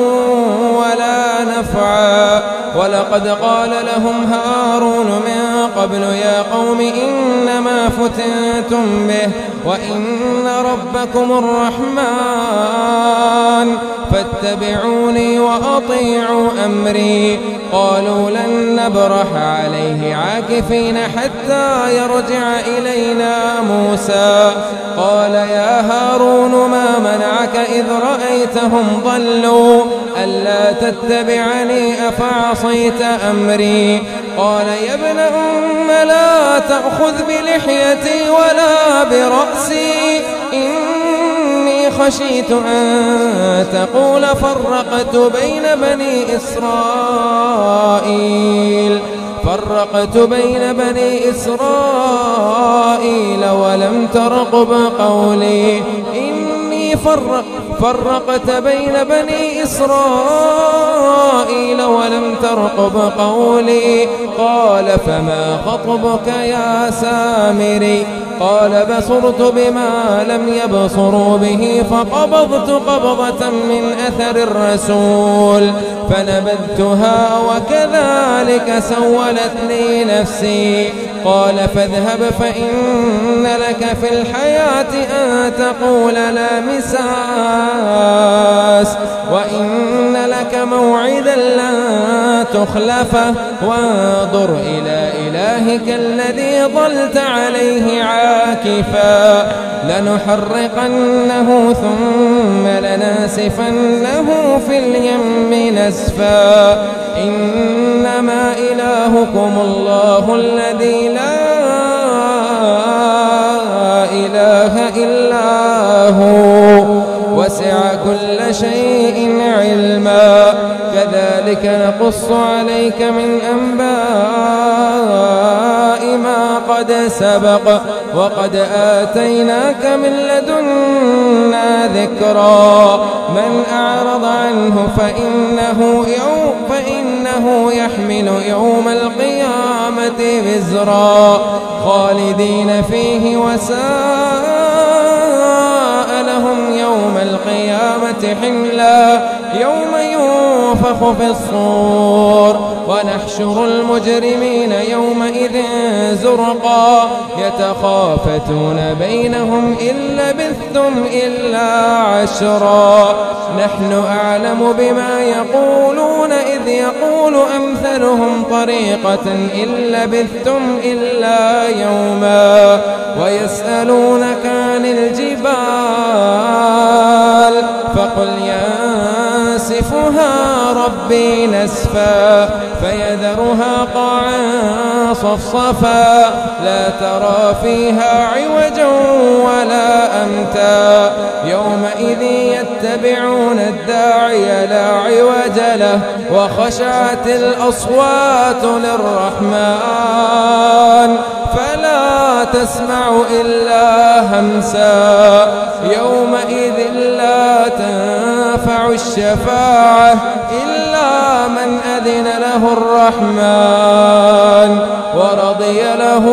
ولا نفعا ولقد قال لهم هارون من قبل يا قوم إنما فتنتم به وإن ربكم الرحمن فاتبعوني وأطيعوا أمري قالوا لن نبرح عليه عاكفين حتى يرجع إلينا موسى قال يا هارون ما منعك إذ رأيتهم ضلوا ألا تتبعني أفعصيت أمري قال يا ابن أم لا تأخذ بلحيتي ولا برأسي إني خشيت أن تقول فرقت بين بني إسرائيل ولم ترقب قولي إني فرقت بين بني إسرائيل ولم ترقب قولي قال فما خطبك يا سامري قال بصرت بما لم يبصروا به فقبضت قبضة من أثر الرسول فنبذتها وكذلك سولت لي نفسي قال فاذهب فإن لك في الحياة أن تقول لا مساس وإن لك موعدا لن تخلفه وانظر إلى إلهك الذي ظلت عليه عاكفا لنحرقنه ثم لننسفنه في اليم نسفا إنما إلهكم الله الذي لا إله إلا هو وسع كل شيء علما كذلك نقص عليك من أنباء ما قد سبق وقد آتيناك من لدنا ذكرا من أعرض عنه فإنه يحمل يوم القيامة وزرا خالدين فيه وساء لهم يوم القيامة حملا يوم ينفخ في الصور ونحشر المجرمين يومئذ زرقا يتخافتون بينهم إن لبثتم إلا عشرا نحن أعلم بما يقولون إذ يقول أمثلهم طريقة إن لبثتم إلا يوما ويسألونك عن الجبال فقل ينسفها ربي نسفا فيذرها قاعا صفصفا لا ترى فيها عوجا ولا أمتا يومئذ يتبعون الداعي لا عوج له وخشعت الأصوات للرحمن فلا تسمع إلا همسا يومئذ لا تنفع الشفاعة إلا من أذن له الرحمن ورضي له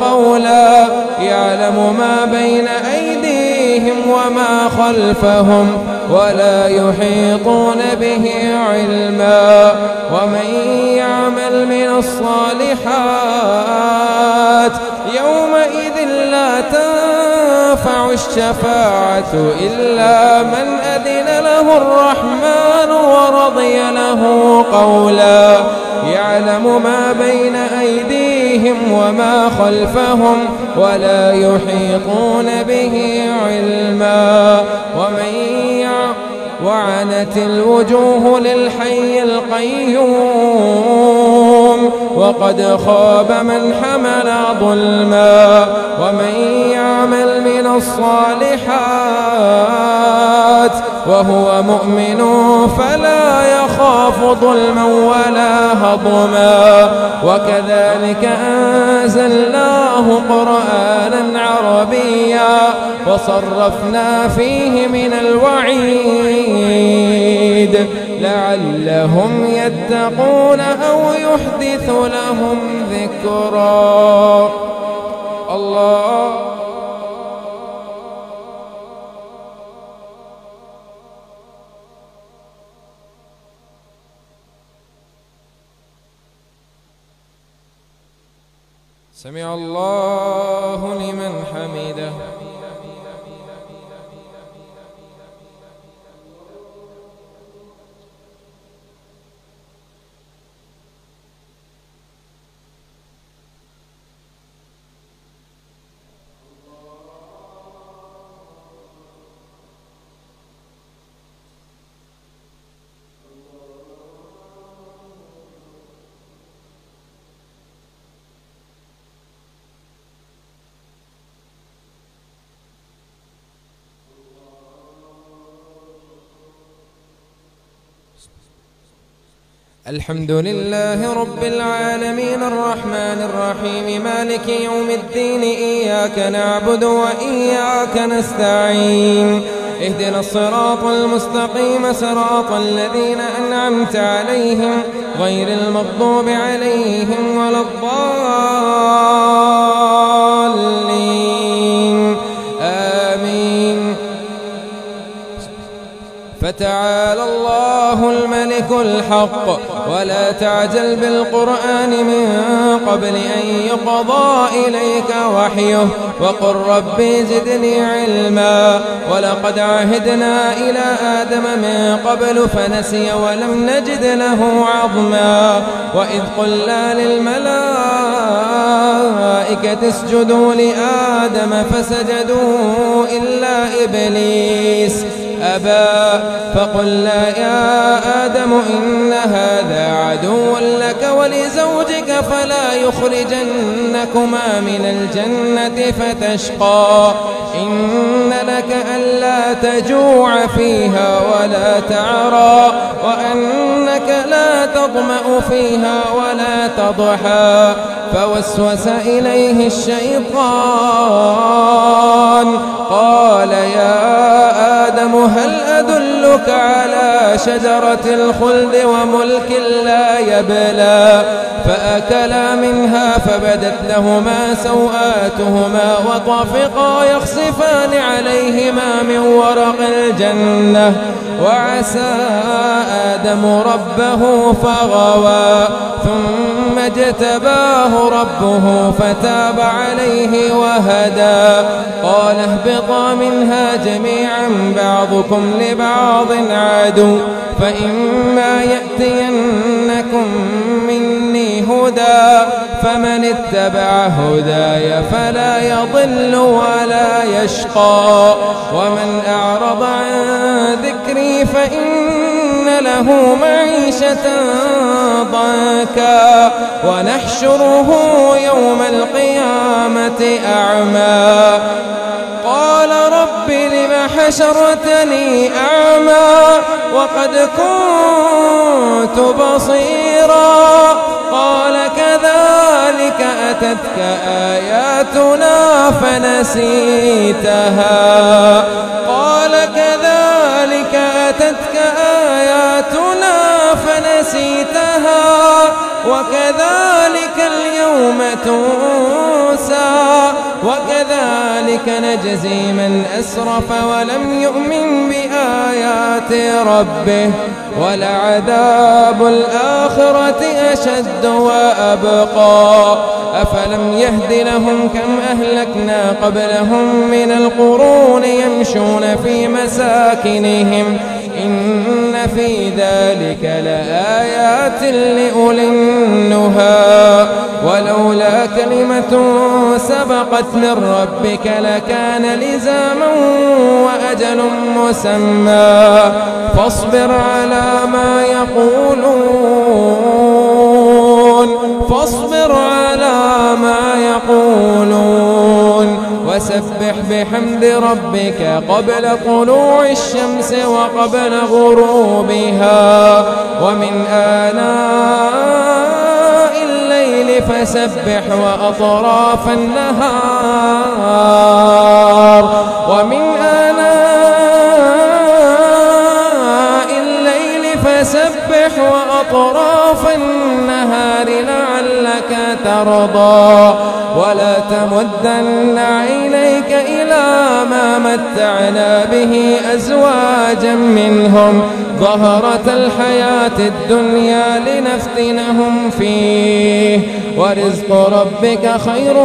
قولا يعلم ما بين أيديهم وما خلفهم ولا يحيطون به علما ومن يعمل من الصالحات يومئذ لا تنفع الشفاعة إلا من أذن له الرحمن ورضي له قولا يعلم ما بين أيديهم وما خلفهم ولا يحيطون به علما وعنت الوجوه للحي القيوم وقد خاب من حمل ظلما ومن يعمل من الصالحات وهو مؤمن فلا يخاف ظلما ولا هضما وكذلك أنزلناه قرآنا عربيا وصرفنا فيه من الوعيد لعلهم يتقون أو يحدث لهم ذكرا. الله سمع الله لمن حمده. الحمد لله رب العالمين الرحمن الرحيم مالك يوم الدين إياك نعبد وإياك نستعين اهدنا الصراط المستقيم صراط الذين أنعمت عليهم غير المغضوب عليهم ولا الضالين آمين. فتعالى الله الملك الحق ولا تعجل بالقرآن من قبل أن يقضى إليك وحيه وقل ربي زدني علما ولقد عهدنا إلى آدم من قبل فنسي ولم نجد له عظما وإذ قلنا للملائكة اسجدوا لآدم فسجدوا إلا إبليس أبى فقلنا يا آدم إن هذا عدو لك ولزوجك فلا يخرجنكما من الجنة فتشقى إن لك ألا تجوع فيها ولا تعرى وأنك لا تظمأ فيها ولا تضحى فوسوس إليه الشيطان قال يا آدم هل أدلك على شجرة الخلد وملك لا يبلى فأكلا منها فبدت لهما سوآتهما وطفقا يخصفان عليهما من ورق الجنة وعسى آدم ربه فغوى ثم اجتباه ربه فتاب عليه وهدى قال اهبطا منها جميعا بعضكم لبعض عدو فإما يأتينكم مني هدى فمن اتبع هداي فلا يضل ولا يشقى ومن أعرض عن ذكري فإن له معيشة ضنكا ونحشره يوم القيامة أعمى قال رب لم حشرتني أعمى وقد كنت بصيرا قال كذلك أتتك آياتنا فنسيتها قال كذلك أتتك آياتنا فنسيتها وكذلك اليوم تنسى وكذلك نجزي من أسرف ولم يؤمن بآيات ربه ولعذاب الآخرة أشد وأبقى أفلم يهد لهم كم أهلكنا قبلهم من القرون يمشون في مساكنهم إن في ذلك لآيات لأولي النهى ولولا كلمة سبقت من ربك لكان لزاما وأجل مسمى فاصبر على ما يقولون وسبح بحمد ربك قبل طلوع الشمس وقبل غروبها ومن آناء الليل فسبح وأطراف النهار فسبح وأطراف النهار لعلك ترضى ولا تمدن عينيك إلى ما متعنا به أزواجا منهم ظهرة الحياة الدنيا لنفتنهم فيه ورزق ربك خير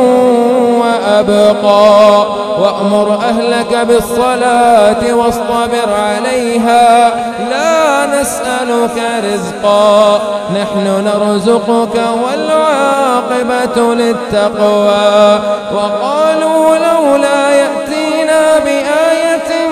وأبقى وأمر أهلك بالصلاة واصطبر عليها لا نسألك رزقا نحن نرزقك والعاقبة للتقوى وقالوا لولا يأتينا بآية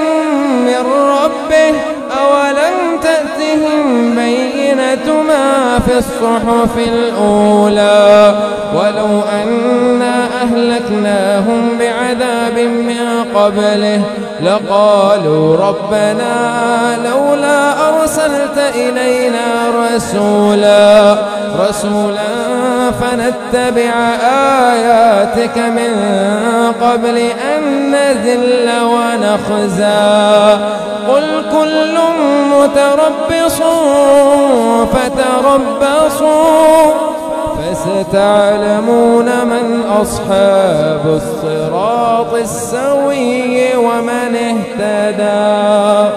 من ربه أولم تأتهم بينة ما في الصحف الأولى ولو أنا أهلكناهم بعذاب من قبله لقالوا ربنا لولا أرسلت إلينا رسولا فنتبع آياتك من قبل أن نذل ونخزى قل كل متربص فتربصوا فستعلمون من أصحاب الصراط السوي ومن اهتدى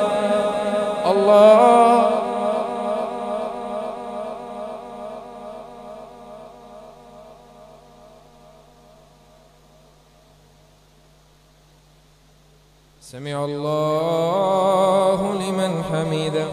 الله سمع الله لمن حمده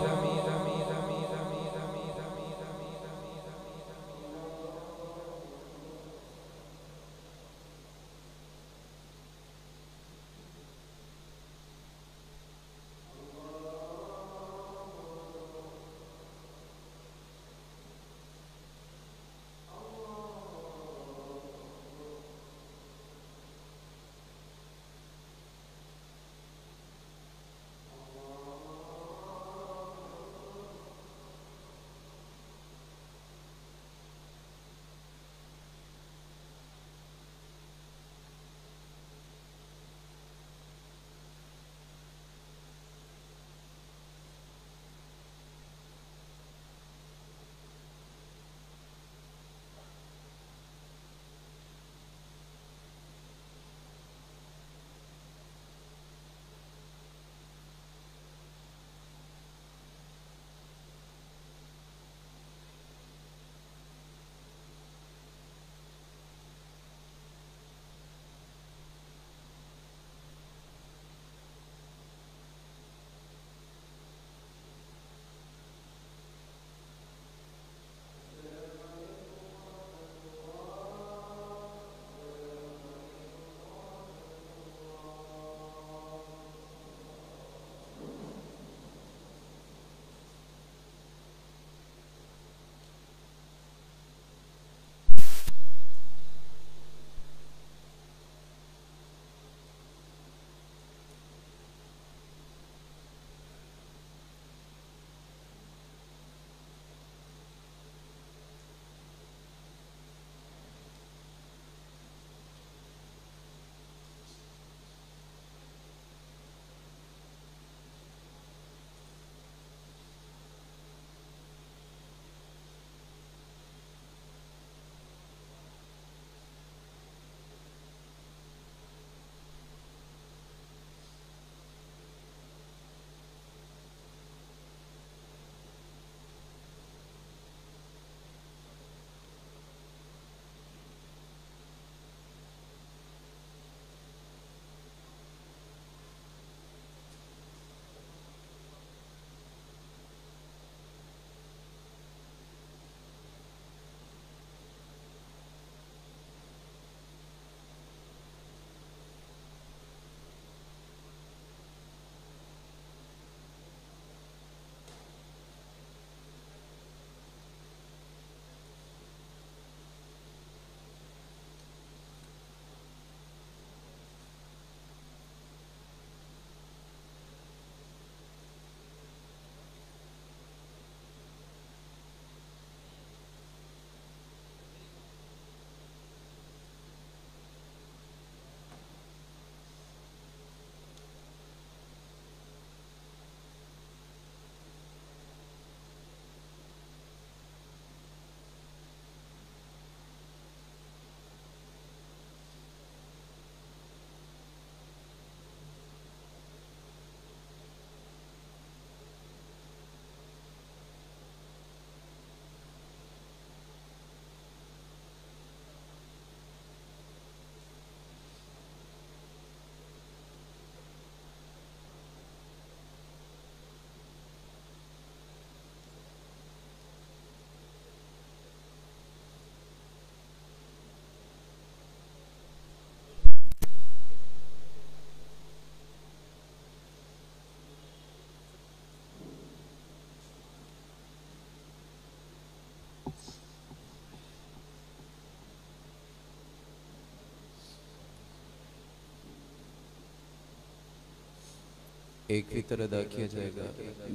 एक फितर अदा किया जाएगा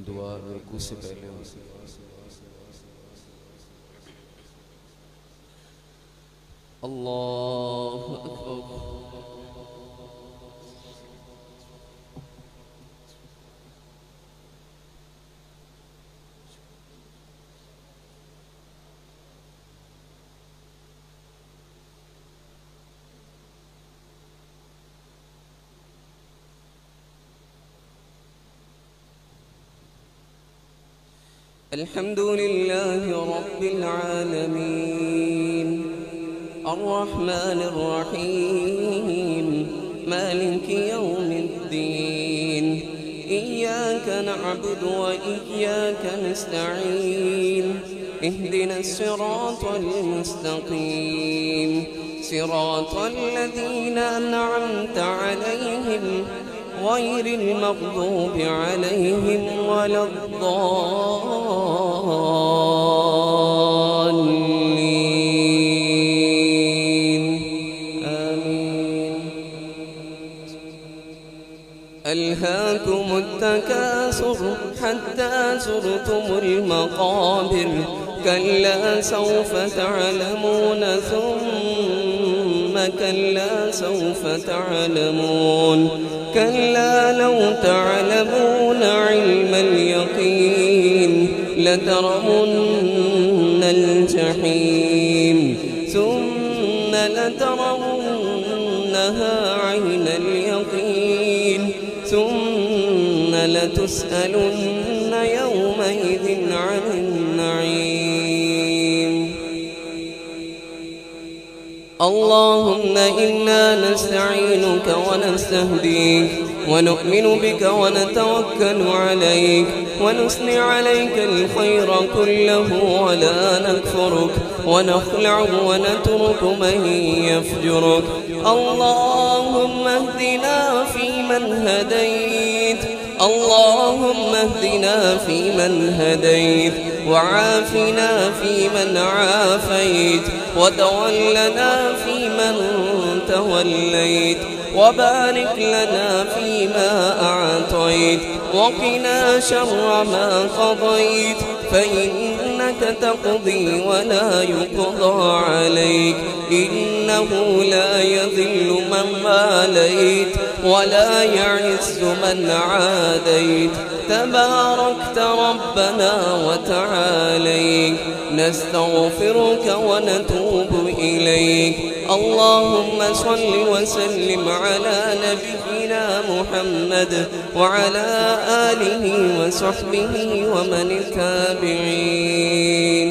दुआ रुकू से पहले हो। अल्लाहु अकबर। الحمد لله رب العالمين الرحمن الرحيم مالك يوم الدين إياك نعبد وإياك نستعين اهدنا الصراط المستقيم صراط الذين أنعمت عليهم غير المغضوب عليهم ولا الضالين آمين. ألهاكم التكاثر حتى زرتم المقابر كلا سوف تعلمون ثم كلا سوف تعلمون كلا لو تعلمون علم اليقين لترون الجحيم ثم لترونها عين اليقين ثم لتسألن يومئذ عن النعيم. اللهم إنا نستعينك ونستهديك ونؤمن بك ونتوكل عليك ونثني عليك الخير كله ولا نكفرك ونخلع ونترك من يفجرك. اللهم اهدنا فيمن هديت اللهم اهدنا فيمن هديت وعافنا فيمن عافيت وتولنا فيمن توليت وبارك لنا فيما أعطيت وقنا شر ما قضيت فإنك تقضي ولا يقضى عليك إنه لا يذل من واليت ولا يعز من عاديت تباركت ربنا وتعاليت. نستغفرك ونتوب إليك. اللهم صل وسلم على نبينا محمد وعلى آله وصحبه ومن التابعين.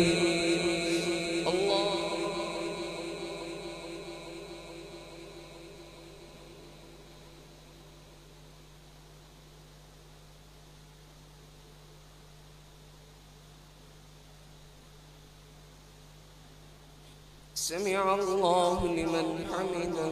سمع الله لمن حمده.